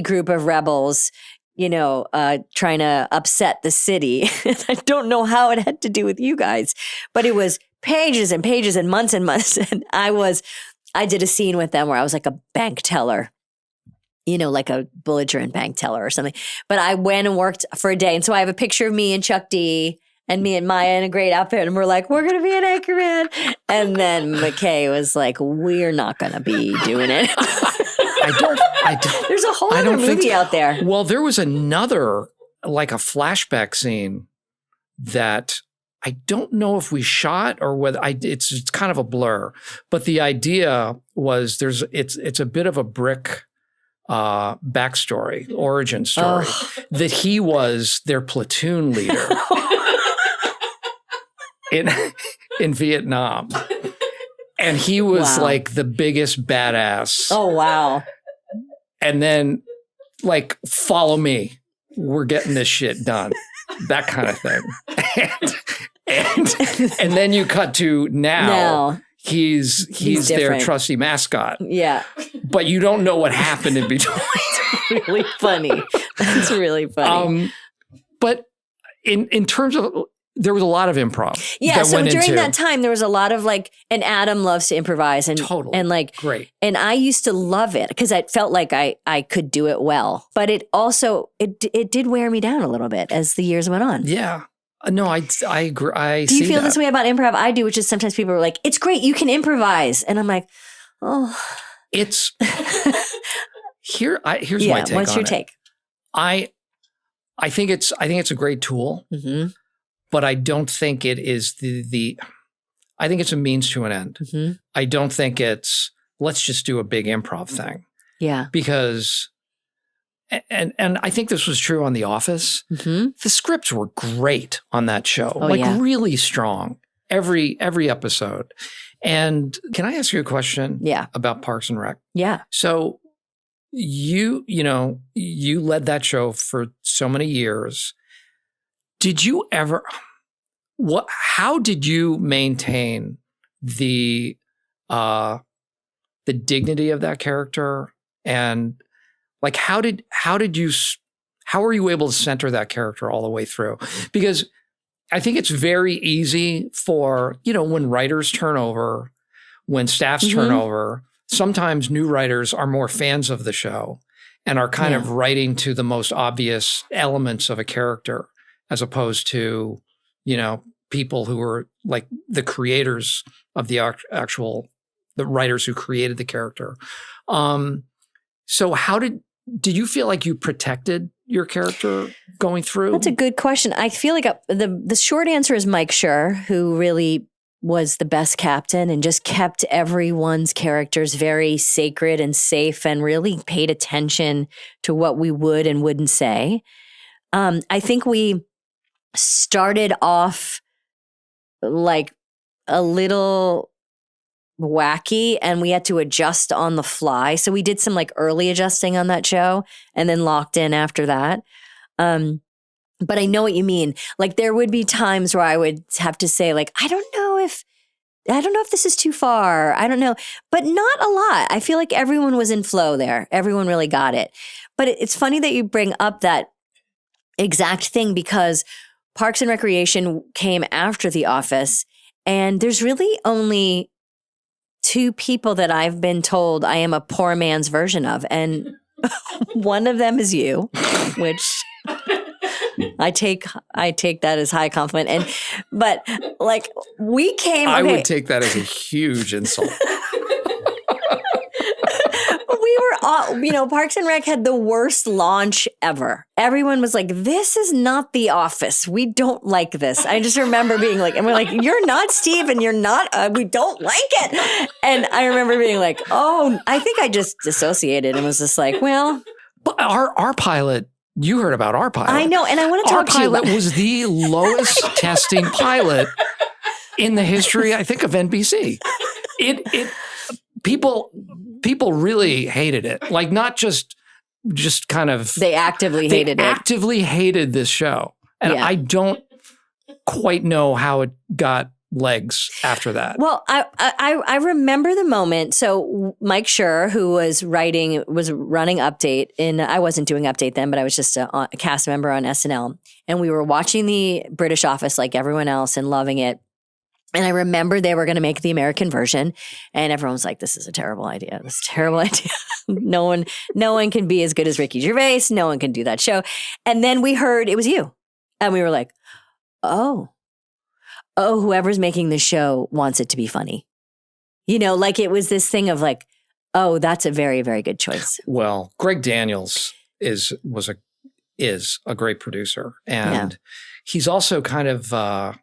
group of rebels, trying to upset the city. I don't know how it had to do with you guys, but it was pages and pages and months. And I did a scene with them where I was like a bank teller, like a belligerent bank teller or something. But I went and worked for a day. And so I have a picture of me and Chuck D and me and Maya in a great outfit. And we're like, we're going to be an Anchorman. And then McKay was like, we're not going to be doing it. I don't. There's a whole other movie out there. Well, there was another, like a flashback scene that I don't know if we shot or whether it's kind of a blur. But the idea was it's a bit of a Brick backstory, origin story, that he was their platoon leader in Vietnam. And he was like the biggest badass. Oh, wow. And then like, follow me. We're getting this shit done. That kind of thing. And then you cut to now. He's their trusty mascot. Yeah. But you don't know what happened in between. It's really funny. That's really funny. But in terms of, there was a lot of improv. Yeah. So during that time, there was a lot of like, and Adam loves to improvise and like, great. And I used to love it because I felt like I could do it well, but it also, it did wear me down a little bit as the years went on. Yeah. No, I agree. Do you feel this way about improv? I do, which is sometimes people are like, it's great, you can improvise. And I'm like, oh. It's, here's my take on it. What's your take? I think it's a great tool, but I don't think it is I think it's a means to an end. I don't think it's let's just do a big improv thing. Yeah. Because, and I think this was true on The Office. Mm-hmm. The scripts were great on that show, Oh, yeah. really strong every episode. And can I ask you a question? Yeah. About Parks and Rec? Yeah. So you led that show for so many years. Did you ever? How did you maintain the dignity of that character, and like how were you able to center that character all the way through? Because I think it's very easy for, when writers turn over, when staffs turn over, sometimes new writers are more fans of the show and are kind of writing to the most obvious elements of a character, as opposed to, people who are like the creators of the the writers who created the character. So did you feel like you protected your character going through? That's a good question. I feel like the short answer is Mike Schur, who really was the best captain and just kept everyone's characters very sacred and safe and really paid attention to what we would and wouldn't say. I think we started off like a little wacky and we had to adjust on the fly. So we did some like early adjusting on that show and then locked in after that. But I know what you mean. Like there would be times where I would have to say like, I don't know if this is too far. I don't know, but not a lot. I feel like everyone was in flow there. Everyone really got it. But it's funny that you bring up that exact thing because Parks and Recreation came after The Office, and there's really only two people that I've been told I am a poor man's version of. And one of them is you, which I take that as high compliment. But like we came. I would take that as a huge insult. We were all, Parks and Rec had the worst launch ever. Everyone was like, this is not The Office. We don't like this. I just remember being like, and we're like, you're not Steve and you're not, we don't like it. And I remember being like, oh, I think I just dissociated and was just like, well. But our pilot, you heard about our pilot. I know. And I want to talk to you about. Our pilot was the lowest testing pilot in the history, I think, of NBC. People really hated it. Like not just kind of. They actively hated it. Actively hated this show. And I don't quite know how it got legs after that. Well, I remember the moment. So Mike Schur, who was running Update, and I wasn't doing Update then, but I was just a cast member on SNL. And we were watching the British Office like everyone else and loving it. And I remember they were going to make the American version, and everyone was like, "This is a terrible idea. This is a terrible idea. No one can be as good as Ricky Gervais. No one can do that show." And then we heard it was you, and we were like, "Oh, whoever's making the show wants it to be funny." Like it was this thing of like, "Oh, that's a very, very good choice." Well, Greg Daniels is a great producer, and he's also kind of.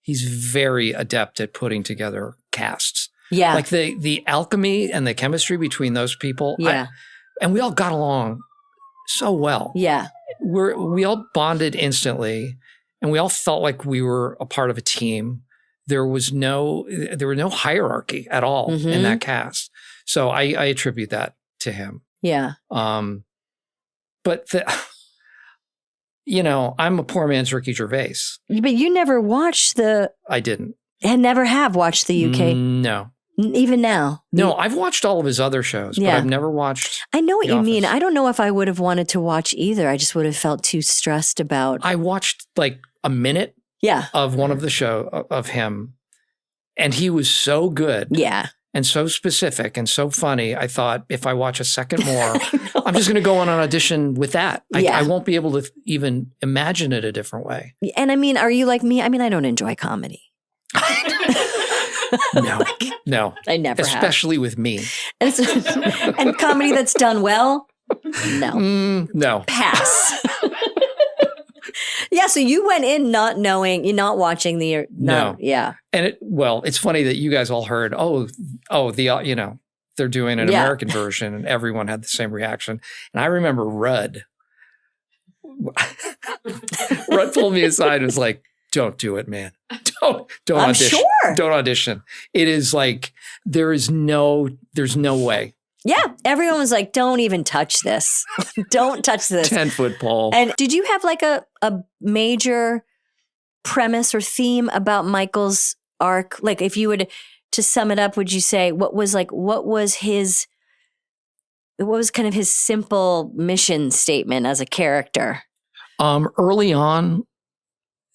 He's very adept at putting together casts. Yeah. Like the alchemy and the chemistry between those people. Yeah. And we all got along so well. Yeah. We all bonded instantly and we all felt like we were a part of a team. There were no hierarchy at all in that cast. So I attribute that to him. Yeah. But I'm a poor man's Ricky Gervais. But you never watched I didn't. And never have watched the UK? No. Even now? No, I've watched all of his other shows, but I've never watched I know what The you mean. Office. I don't know if I would have wanted to watch either. I just would have felt too stressed about. I watched like a minute of one of the show of him, and he was so good. Yeah. And so specific and so funny. I thought if I watch a second more, I'm just going to go on an audition with that. I won't be able to even imagine it a different way. And I mean, are you like me? I mean, I don't enjoy comedy. No. I never Especially with me. And comedy that's done well? No. No. Pass. Yeah, so you went in not knowing, you're not watching the. No. Yeah. And it's funny that you guys all heard, the they're doing an American version, and everyone had the same reaction. And I remember Rudd. Rudd pulled me aside and was like, "Don't do it, man. Don't I'm audition. sure. Don't audition. It is like there's no way." Yeah. Everyone was like, don't even touch this. Don't touch this. 10-foot pole. And did you have like a major premise or theme about Michael's arc? Like if you would to sum it up, would you say what was kind of his simple mission statement as a character? Early on,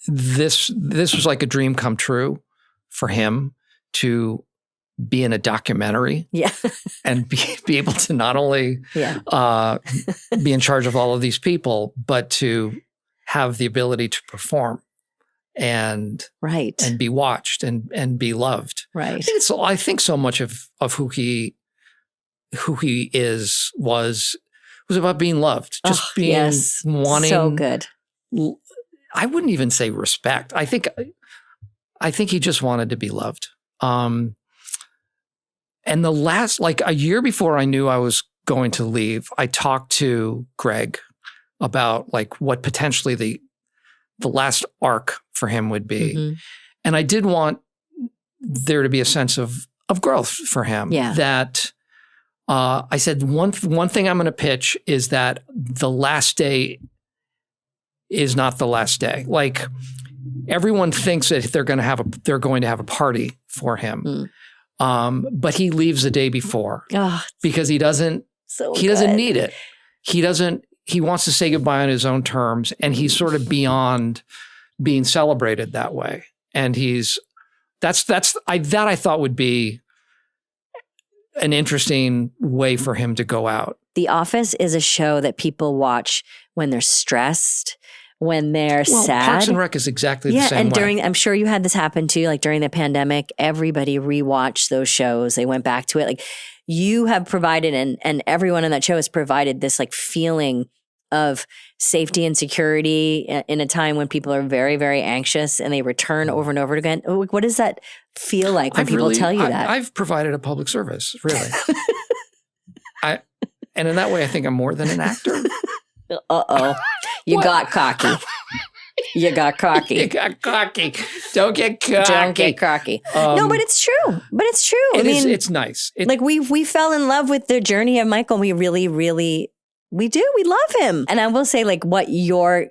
this was like a dream come true for him to be in a documentary, and be able to not only be in charge of all of these people, but to have the ability to perform and be watched and be loved. Right. I think so much of who he was about being loved, just being wanting. So good. I wouldn't even say respect. I think he just wanted to be loved. And the last, like a year before I knew I was going to leave, I talked to Greg about like what potentially the last arc for him would be. Mm-hmm. And I did want there to be a sense of growth for him. Yeah. That I said, one thing I'm going to pitch is that the last day is not the last day. Like everyone thinks that they're going to have a party for him. Mm. But he leaves the day before because he doesn't need it. He wants to say goodbye on his own terms, and he's sort of beyond being celebrated that way. And I thought would be an interesting way for him to go out. The Office is a show that people watch when they're stressed, when they're sad. Parks and Rec is exactly the same way. And I'm sure you had this happen too, like during the pandemic, everybody rewatched those shows. They went back to it. Like you have provided, and everyone on that show has provided this like feeling of safety and security in a time when people are very, very anxious, and they return over and over again. What does that feel like when people tell you that? I've provided a public service, really. And in that way, I think I'm more than an actor. You got cocky. You got cocky. You got cocky. Don't get cocky. Don't get cocky. No, but it's true. It's nice. Like we fell in love with the journey of Michael. We really, really, we do. We love him. And I will say, like, what The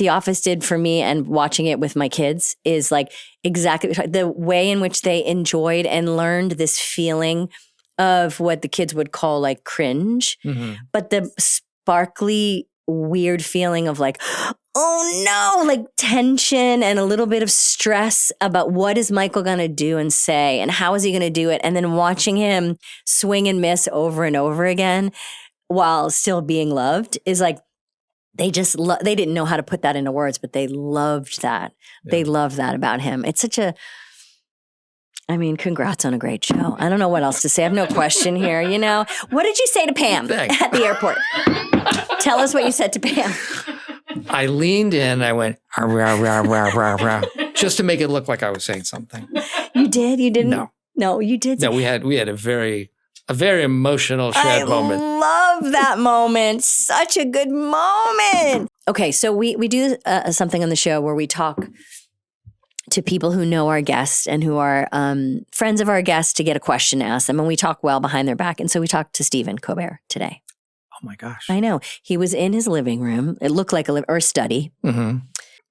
Office did for me, and watching it with my kids, is like exactly the way in which they enjoyed and learned this feeling of what the kids would call like cringe, but the sparkly, weird feeling of like, oh no, like tension and a little bit of stress about what is Michael going to do and say, and how is he going to do it? And then watching him swing and miss over and over again while still being loved is like, they just, they didn't know how to put that into words, but they loved that. Yeah. They loved that about him. It's such a, congrats on a great show. I don't know what else to say. I have no question here, you know. What did you say to Pam at the airport? Tell us what you said to Pam. I leaned in, I went, rah, rah, rah, rah, rah, rah, just to make it look like I was saying something. You did? You didn't? No, you did. No, we had a very emotional shared moment. I love that moment. Such a good moment. Okay, so we do something on the show where we talk to people who know our guests and who are friends of our guests to get a question asked them. And we talk well behind their back. And so we talked to Stephen Colbert today. Oh my gosh. I know. He was in his living room. It looked like a study. Mm-hmm.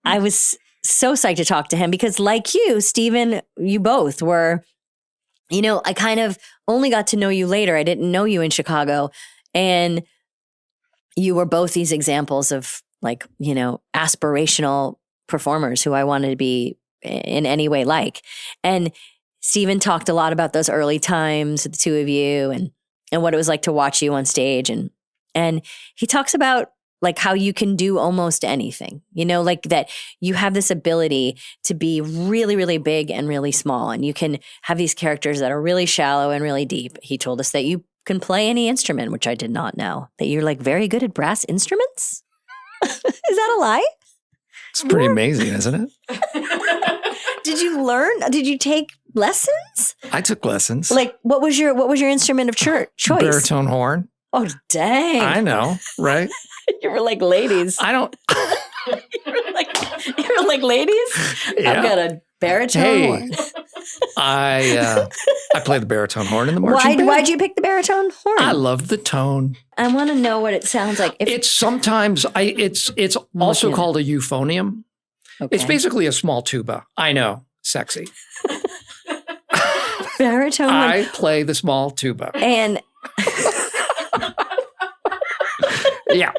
I was so psyched to talk to him because, like you, Stephen, you both were, I kind of only got to know you later. I didn't know you in Chicago. And you were both these examples of aspirational performers who I wanted to be in any way like. And Stephen talked a lot about those early times, the two of you, and what it was like to watch you on stage. And he talks about like how you can do almost anything, like that you have this ability to be really, really big and really small. And you can have these characters that are really shallow and really deep. He told us that you can play any instrument, which I did not know, that you're like very good at brass instruments. Is that a lie? It's pretty amazing, isn't it? Did you learn? Did you take lessons? I took lessons. Like, what was your instrument of choice? Baritone horn. Oh, dang. I know, right? You were like ladies. I don't. you were like ladies? Yeah. I've got a baritone horn. I play the baritone horn in the marching band. Why'd you pick the baritone horn? I love the tone. I want to know what it sounds like. It's sometimes it's also called a euphonium. Okay. It's basically a small tuba. I know, sexy. Baritone horn. I play the small tuba. And yeah.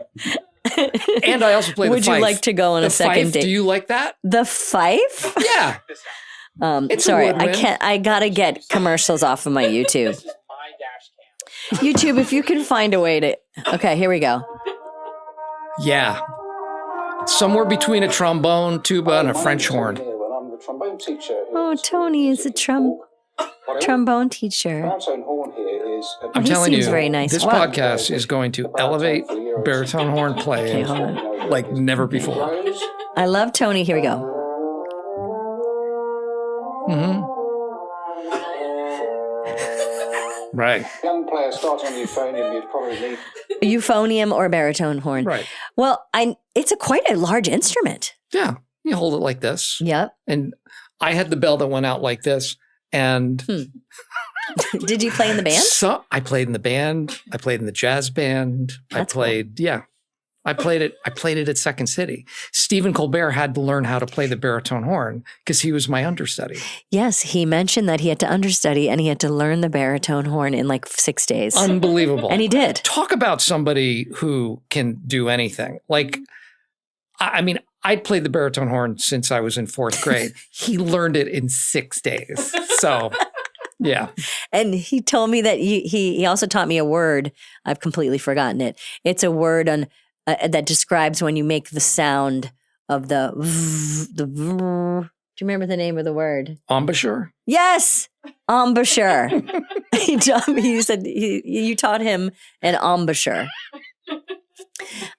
And I also play the fife. would you like to go on a second fife, date? do you like that? The fife? Yeah. It's a sorry, woodwind. I gotta get commercials off of my YouTube. YouTube, if you can find a way to. Okay, here we go. Yeah. Somewhere between a trombone, tuba, and a French horn. Oh, Tony is a trombone teacher. I'm he telling you, seems very nice. this Wow. podcast is going to elevate baritone horn playing Okay, hold on. like never before. I love Tony. Here we go. Mm-hmm. Right. Young player starting on euphonium, you'd probably need Euphonium or baritone horn. Right. Well, it's quite a large instrument. Yeah. You hold it like this. Yep. And I had the bell that went out like this. And Did you play in the band? So I played in the band. I played in the jazz band. That's I played it at Second City. Stephen Colbert had to learn how to play the baritone horn because he was my understudy. Yes, he mentioned that he had to understudy and he had to learn the baritone horn in like 6 days. Unbelievable. And he did. Talk about somebody who can do anything. Like, I mean, I'd played the baritone horn since I was in 4th grade. He learned it in 6 days. So, yeah. And he told me that he also taught me a word. I've completely forgotten it. It's a word on that describes when you make the sound of the. Do you remember the name of the word? Embouchure? Yes, embouchure. He taught me. You said you taught him an embouchure.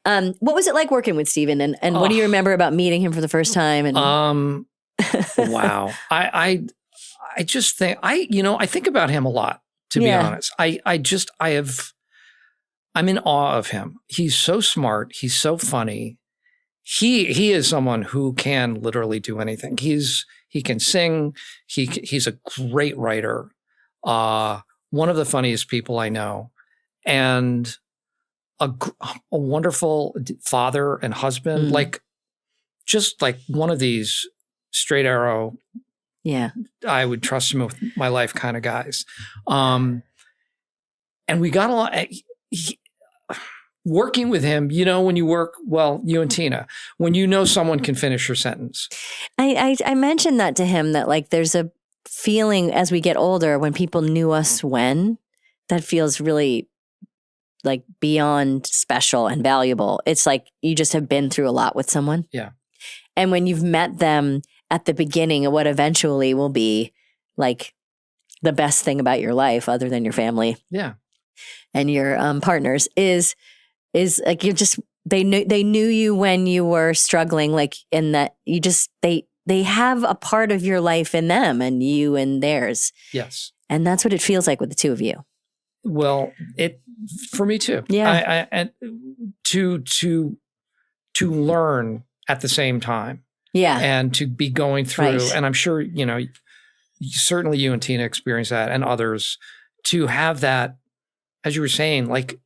What was it like working with Stephen, and what do you remember about meeting him for the first time? And wow. I just think I think about him a lot, to be honest. I'm in awe of him. He's so smart. He's so funny. He is someone who can literally do anything. He can sing. He's a great writer. One of the funniest people I know, and a wonderful father and husband. Like, just like one of these straight arrow. Yeah, I would trust him with my life kind of guys. And we got a lot. Working with him, when you work, well, you and Tina, when you know someone can finish your sentence. I mentioned that to him, that like there's a feeling as we get older when people knew us that feels really like beyond special and valuable. It's like you just have been through a lot with someone. Yeah. And when you've met them at the beginning of what eventually will be like the best thing about your life other than your family. Yeah. And your partners is like they knew you when you were struggling, like in that you just they have a part of your life in them and you in theirs. Yes. And that's what it feels like with the two of you. Well, for me too. Yeah. And to learn at the same time. Yeah. And to be going through, Right. and I'm sure, certainly you and Tina experience that, and others, to have that, as you were saying, like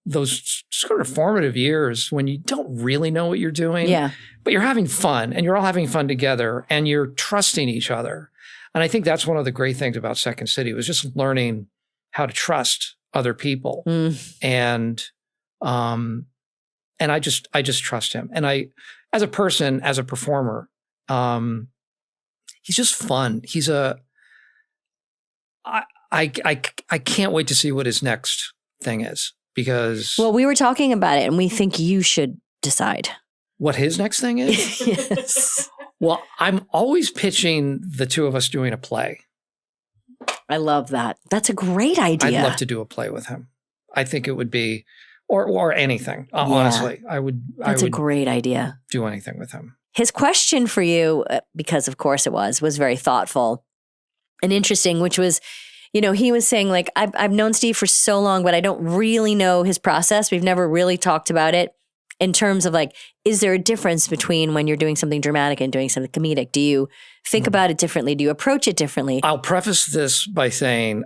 those sort of formative years when you don't really know what you're doing, but you're having fun and you're all having fun together and you're trusting each other. And I think that's one of the great things about Second City was just learning how to trust other people. And I just trust him. And as a person, as a performer, he's just fun. I can't wait to see what his next thing is, because Well, we were talking about it and we think you should decide. what his next thing is. Yes. Well, I'm always pitching the two of us doing a play. I love that. That's a great idea. I'd love to do a play with him. I think it would be, or anything. Honestly, I would. That's a great idea. Do anything with him. His question for you, because of course it was very thoughtful. and interesting, which was, he was saying like, I've known Steve for so long, but I don't really know his process. We've never really talked about it in terms of like, is there a difference between when you're doing something dramatic and doing something comedic? Do you think about it differently? Do you approach it differently? I'll preface this by saying,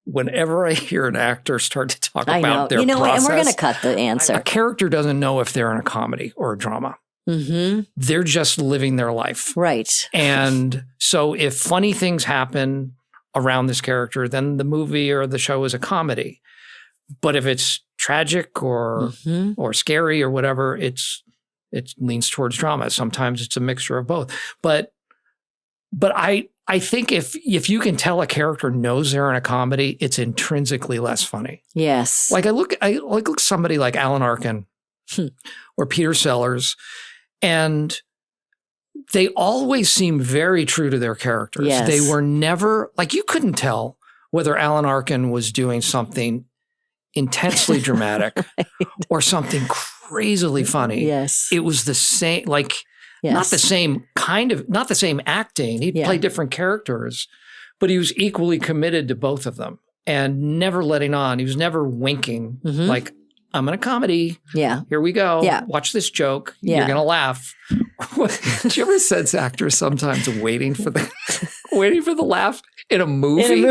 whenever I hear an actor start to talk about their process, and we're going to cut the answer. A character doesn't know if they're in a comedy or a drama. Mm-hmm. They're just living their life. Right. And so if funny things happen around this character, then the movie or the show is a comedy. But if it's tragic or scary or whatever, it leans towards drama. Sometimes it's a mixture of both. But I think if you can tell a character knows they're in a comedy, it's intrinsically less funny. Yes. Like I look at somebody like Alan Arkin or Peter Sellers, and they always seem very true to their characters. Yes. They were never, like, you couldn't tell whether Alan Arkin was doing something intensely dramatic or something crazily funny. Yes. It was the same, like, not the same not the same acting. He'd play different characters, but he was equally committed to both of them and never letting on. He was never winking, like, I'm in a comedy. Yeah. Here we go. Yeah. Watch this joke. Yeah. You're going to laugh. Do you ever sense actors sometimes waiting for the laugh in a movie?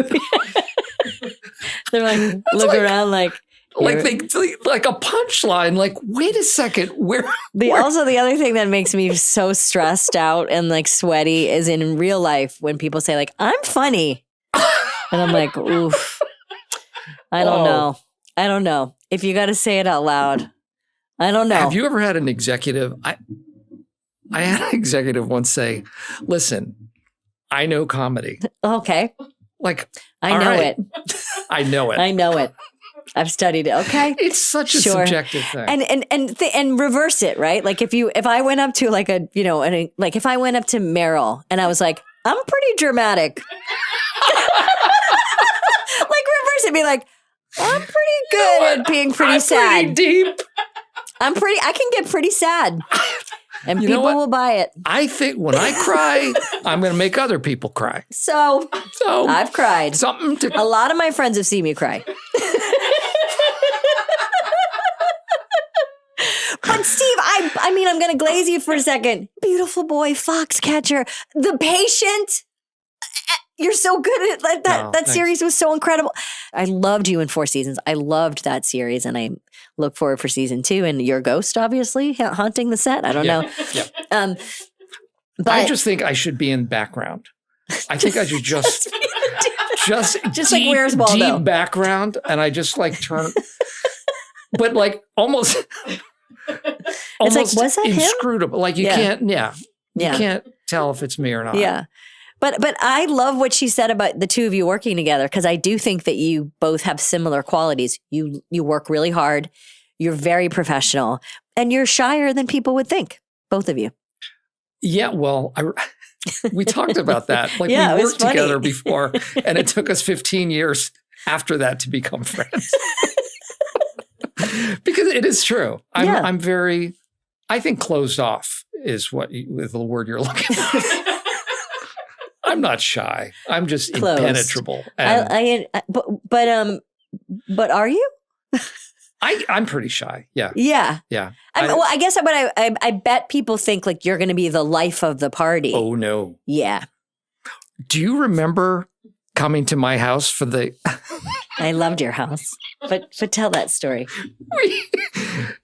They're like, look like, around like a punchline. Like, wait a second. Where? Also, the other thing that makes me so stressed out and like sweaty is in real life when people say like, I'm funny. And I'm like, oof. I don't know. I don't know. If you got to say it out loud, I don't know. Have you ever had an executive? I had an executive once say, listen, I know comedy. Okay. Like, I know it. I know it. I know it. I've studied it. Okay. It's such a subjective thing. And reverse it, right? Like if I went up to like if I went up to Meryl and I was like, I'm pretty dramatic. Like reverse it, be like, I'm pretty good at being pretty sad. Pretty deep. I can get pretty sad. And people will buy it. I think when I cry, I'm going to make other people cry. So I've cried. A lot of my friends have seen me cry. But Steve, I mean, I'm going to glaze you for a second. Beautiful Boy, Foxcatcher, The Patient. You're so good at that. That series was so incredible. I loved you in 4 seasons. I loved that series, and I look forward for season 2. And your ghost, obviously, haunting the set. I don't know. Yeah. But I just think I should be in background. I think I should just deep, like Where's Waldo? Deep background, and I just like turn, but like almost it's like, was that inscrutable. Him? Like you can't, you can't tell if it's me or not. Yeah. But I love what she said about the two of you working together, because I do think that you both have similar qualities. You work really hard. You're very professional, and you're shyer than people would think. Both of you. Yeah. Well, we talked about that. Like we worked together before, and it took us 15 years after that to become friends. Because it is true. I'm very, I think closed off is the word you're looking for. I'm not shy. I'm just impenetrable. But are you? I'm pretty shy. Yeah. Yeah. Yeah. I guess I bet people think like you're going to be the life of the party. Oh no. Yeah. Do you remember coming to my house for the? I loved your house, but tell that story.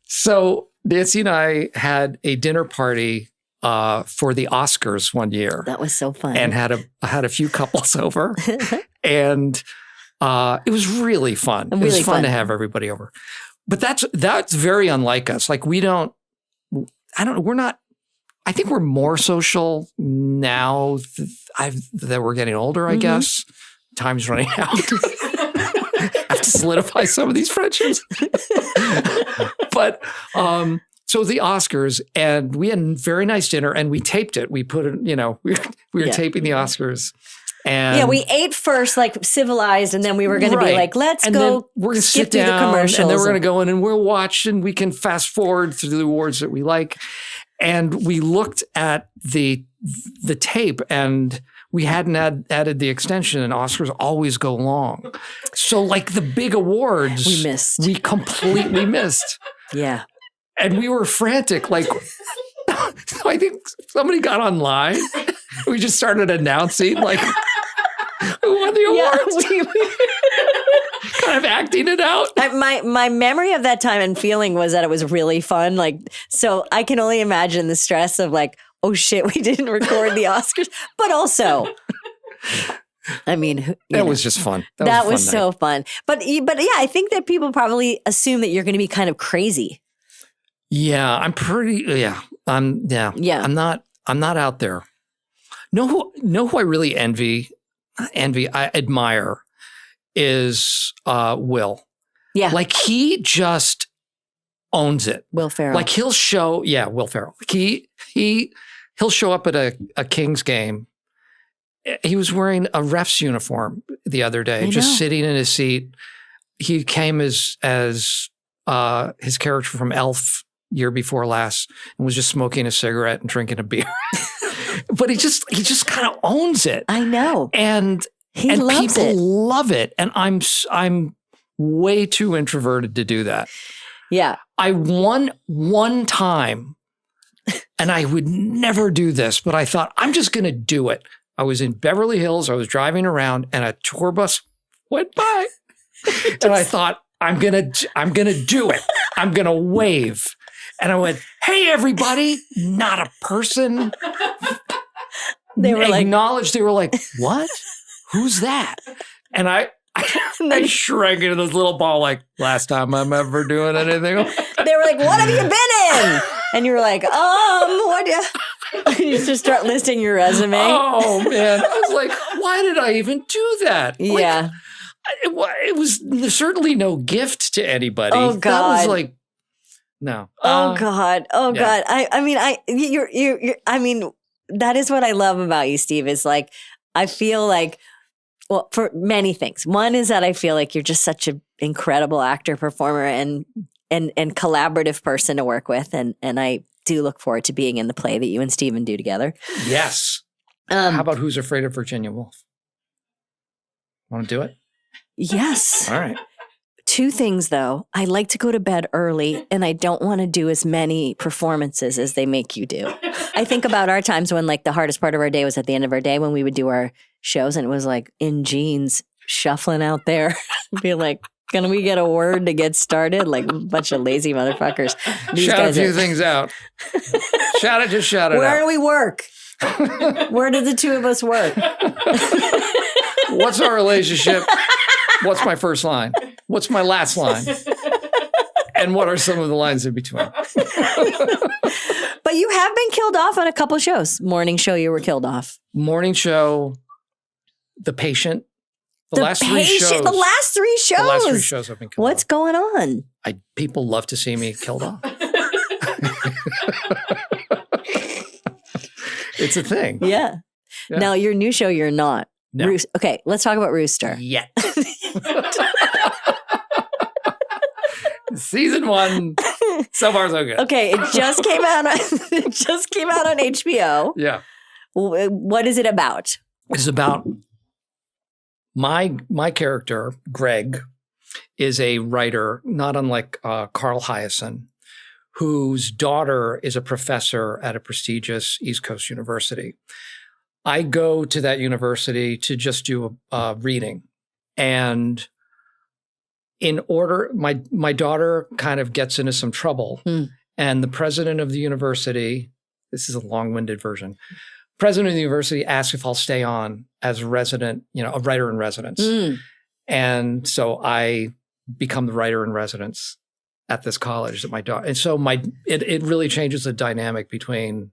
So Nancy and I had a dinner party for the Oscars one year. That was so fun. And had a few couples over, and it was really fun. It was fun to have everybody over. But that's very unlike us. Like we're not. I think we're more social now that we're getting older. I guess time's running out. I have to solidify some of these friendships. But so the Oscars, and we had a very nice dinner, and we taped it. We put it, we were taping the Oscars. And we ate first, like civilized, and then we were going to be like, let's go. We're going to skip sit through down, the commercials, and then we're going to go in and we'll watch, and we can fast forward through the awards that we like. And we looked at the tape, and we hadn't added the extension, and Oscars always go long. So like the big awards, we completely missed. Yeah. And we were frantic. Like, so I think somebody got online. We just started announcing like who won the awards. Kind of acting it out. My memory of that time and feeling was that it was really fun. Like, so I can only imagine the stress of like, oh shit, we didn't record the Oscars. But also, I mean, that was just fun. That was so fun. But yeah, I think that people probably assume that you're going to be kind of crazy. Yeah, I'm not out there. Know who I really I admire is Will. Yeah. Like he just owns it. Will Ferrell. Like Will Ferrell. He'll show up at a Kings game. He was wearing a ref's uniform the other day, just sitting in his seat. He came as his character from Elf year before last and was just smoking a cigarette and drinking a beer. But he just kind of owns it. I know. And loves people it. love it. And I'm way too introverted to do that. Yeah. I won one time, and I would never do this, but I thought, I'm just going to do it. I was in Beverly Hills. I was driving around, and a tour bus went by. And I thought, I'm going to do it. I'm going to wave. And I went, hey, everybody, not a person. They were acknowledged. They were like, what? Who's that? And I shrank into this little ball like, last time I'm ever doing anything. They were like, what have you been in? And you were like, what? You just start listing your resume. Oh, man. I was like, why did I even do that? Yeah. Like, it was certainly no gift to anybody. Oh, God. That was like, no. Oh, God. Oh, yeah. God. I mean, that is what I love about you, Steve, is like, I feel like, well, for many things. One is that I feel like you're just such an incredible actor, performer, and collaborative person to work with. And I do look forward to being in the play that you and Steven do together. Yes. How about Who's Afraid of Virginia Woolf? Want to do it? Yes. All right. Two things, though. I like to go to bed early, and I don't want to do as many performances as they make you do. I think about our times when, like, the hardest part of our day was at the end of our day when we would do our shows, and it was like in jeans, shuffling out there, be like, can we get a word to get started? Like a bunch of lazy motherfuckers. Shout a few things out. Shout it out. Where do we work? Where do the two of us work? What's our relationship? What's my first line? What's my last line? And what are some of the lines in between? But you have been killed off on a couple of shows. Morning show, you were killed off. Morning show, The Patient. The last 3 shows. The last 3 shows. The last 3 shows I've been killed What's off. going on? People love to see me killed off. It's a thing. Yeah. Now, your new show, you're not. No. Okay, let's talk about Rooster. Yeah. Season 1, so far so good. Okay, it just came out. It just came out on HBO. Yeah. What is it about? It's about my character, Greg, is a writer, not unlike Carl Hyacin, whose daughter is a professor at a prestigious East Coast university. I go to that university to just do a reading. And in order, my daughter kind of gets into some trouble. And the president of the university, this is a long-winded version, president of the university asks if I'll stay on as a resident, a writer in residence. And so I become the writer in residence at this college that my daughter, and so it really changes the dynamic between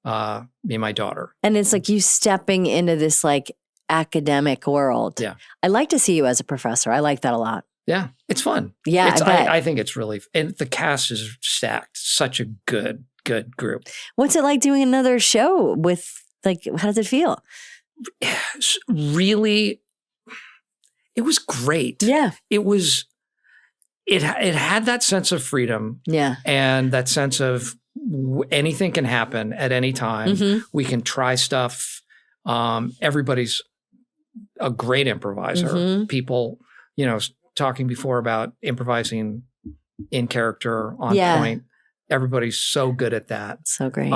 me and my daughter. And it's like you stepping into this like academic world. Yeah. I like to see you as a professor. I like that a lot. Yeah. It's fun. Yeah. I think it's really, and the cast is stacked. Such a good group. What's it like doing another show with, like, how does it feel? Really, it was great. Yeah. It had that sense of freedom. Yeah. And that sense of anything can happen at any time. We can try stuff. Everybody's a great improviser. Mhm. People, talking before about improvising in character on Yeah. point. Everybody's so good at that. So great.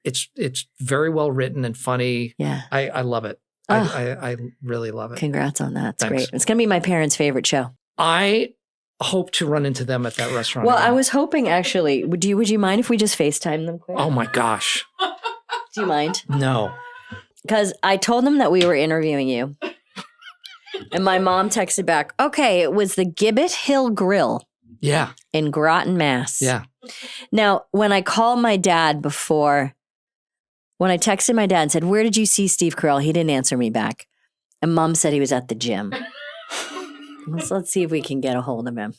It's very well written and funny. Yeah. I love it. Oh. I really love it. Congrats on that. It's Thanks. great. It's going to be my parents' favorite show. I hope to run into them at that restaurant. Well, again. I was hoping actually, would you mind if we just FaceTime them quick? Oh my gosh. Do you mind? No. Because I told them that we were interviewing you. And my mom texted back, okay, it was the Gibbet Hill Grill Yeah. in Groton, Mass. Yeah. Now, when I called my dad when I texted my dad and said, where did you see Steve Carell? He didn't answer me back. And mom said he was at the gym. Let's see if we can get a hold of him.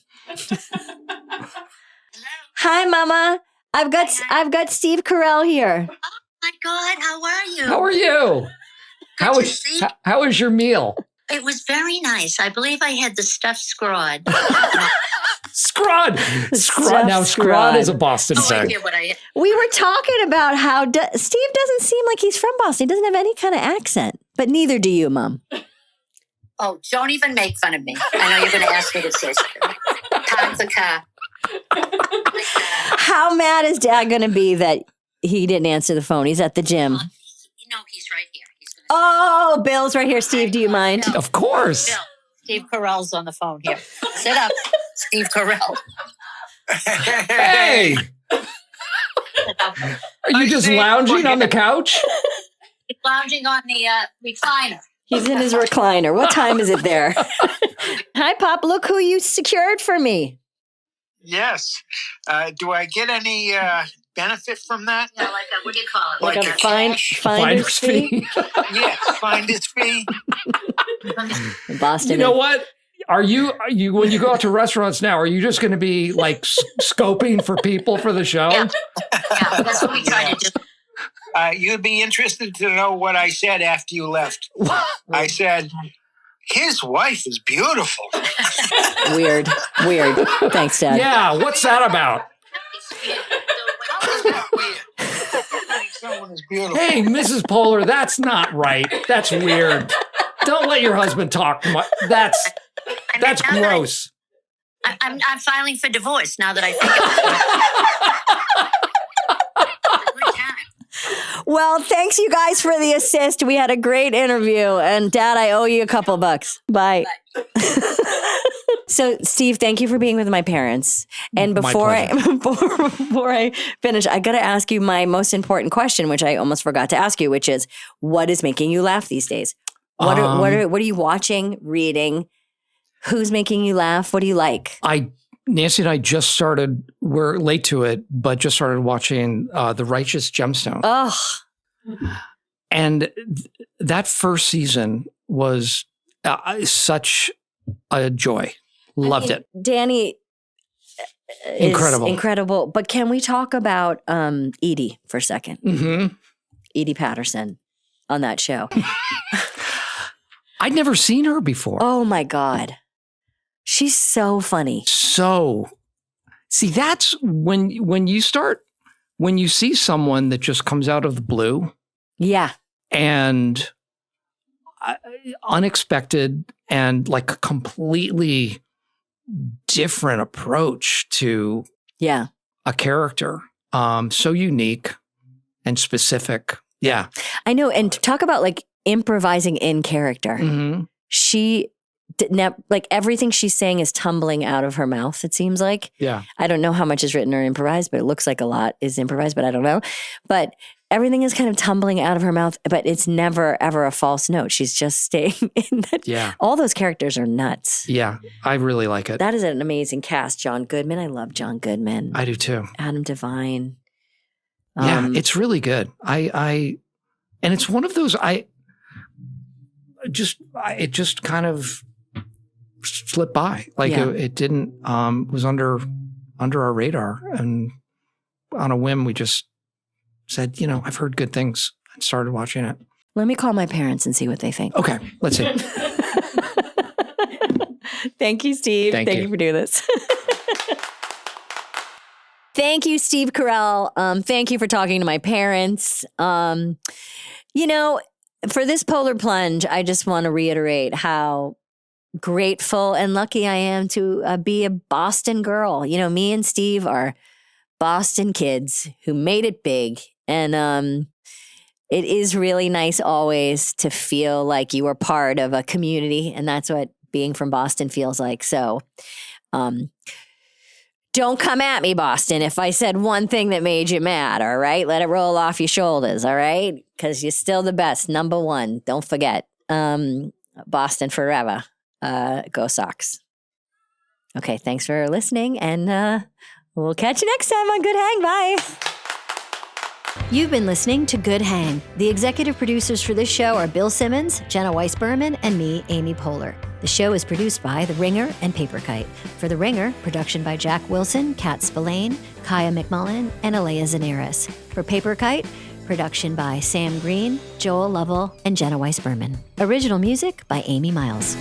Hi, Mama. I've got Steve Carell here. My God, how are you? How are you? Good to see you. How was your meal? It was very nice. I believe I had the stuffed scrod. Scrod. Stuffed Now, scrod. scrod is a Boston No thing. idea what I had. We were talking about how Steve doesn't seem like he's from Boston. He doesn't have any kind of accent, but neither do you, Mom. Oh, don't even make fun of me. I know you're going to ask me to say something. Time for car. How mad is Dad going to be that he didn't answer the phone? He's at the gym. He's right here. He's going to Oh, Bill's right here. Steve, do you mind? Of course. Bill, Steve Carell's on the phone here. Sit up, Steve Carell. Hey, Sit up. are you just lounging on the couch? He's lounging on the recliner. He's in his recliner. What time is it there? Hi, Pop. Look who you secured for me. Yes. Do I get any benefit from that? No, like a, what do you call it? Like a cash? finder's fee. Yes, finder's fee. In Boston. You know what? Are you when you go out to restaurants now? Are you just going to be like scoping for people for the show? Yeah. Yeah, that's what we try to do. You'd be interested to know what I said after you left. I said, his wife is beautiful. Weird. Thanks, Dad. Yeah. What's that about? How's that weird? Someone is beautiful. Hey, Mrs. Poehler, that's not right. That's weird. Don't let your husband talk much. That's now that gross. I'm filing for divorce now that I think about it. It's a good time. Well, thanks you guys for the assist. We had a great interview. And Dad, I owe you a couple bucks. Bye. So, Steve, thank you for being with my parents. And My before I finish, I got to ask you my most important question, which I almost forgot to ask you, which is, what is making you laugh these days? What are you watching, reading? Who's making you laugh? What do you like? Nancy and I just started. We're late to it, but just started watching The Righteous Gemstone. Oh, And that first season was such a joy. Loved it. Danny is Incredible. incredible. But can we talk about Edie for a second? Mm-hmm. Edie Patterson on that show. I'd never seen her before. Oh my God. She's so funny. So, see, that's when you see someone that just comes out of the blue Yeah. and unexpected and like a completely different approach to Yeah. a character. So unique and specific. Yeah. I know. And to talk about like improvising in character, Mm-hmm. she like everything she's saying is tumbling out of her mouth, it seems like. Yeah. I don't know how much is written or improvised, but it looks like a lot is improvised, but I don't know. But everything is kind of tumbling out of her mouth, but it's never, ever a false note. She's just staying in that. Yeah. All those characters are nuts. Yeah. I really like it. That is an amazing cast. John Goodman. I love John Goodman. I do too. Adam Devine. Yeah. It's really good. And it's one of those, it just kind of slipped by. Like Yeah. it didn't, was under our radar. And on a whim, we just said, I've heard good things and started watching it. Let me call my parents and see what they think. Okay. Let's see. Thank you, Steve. Thank you. for doing this. Thank you, Steve Carell. Thank you for talking to my parents. for this polar plunge, I just want to reiterate how grateful and lucky I am to be a Boston girl. You know, me and Steve are Boston kids who made it big. And it is really nice always to feel like you are part of a community. And that's what being from Boston feels like. So don't come at me, Boston, if I said one thing that made you mad, all right? Let it roll off your shoulders, all right? Because you're still the best, number one. Don't forget. Boston forever. Go Sox. Okay, thanks for listening, and we'll catch you next time on Good Hang. Bye. You've been listening to Good Hang. The executive producers for this show are Bill Simmons, Jenna Weiss-Berman, and me, Amy Poehler. The show is produced by The Ringer and Paper Kite. For The Ringer, production by Jack Wilson, Kat Spillane, Kaya McMullen, and Aleya Zenieris. For Paper Kite, production by Sam Green, Joel Lovell, and Jenna Weiss-Berman. Original music by Amy Miles.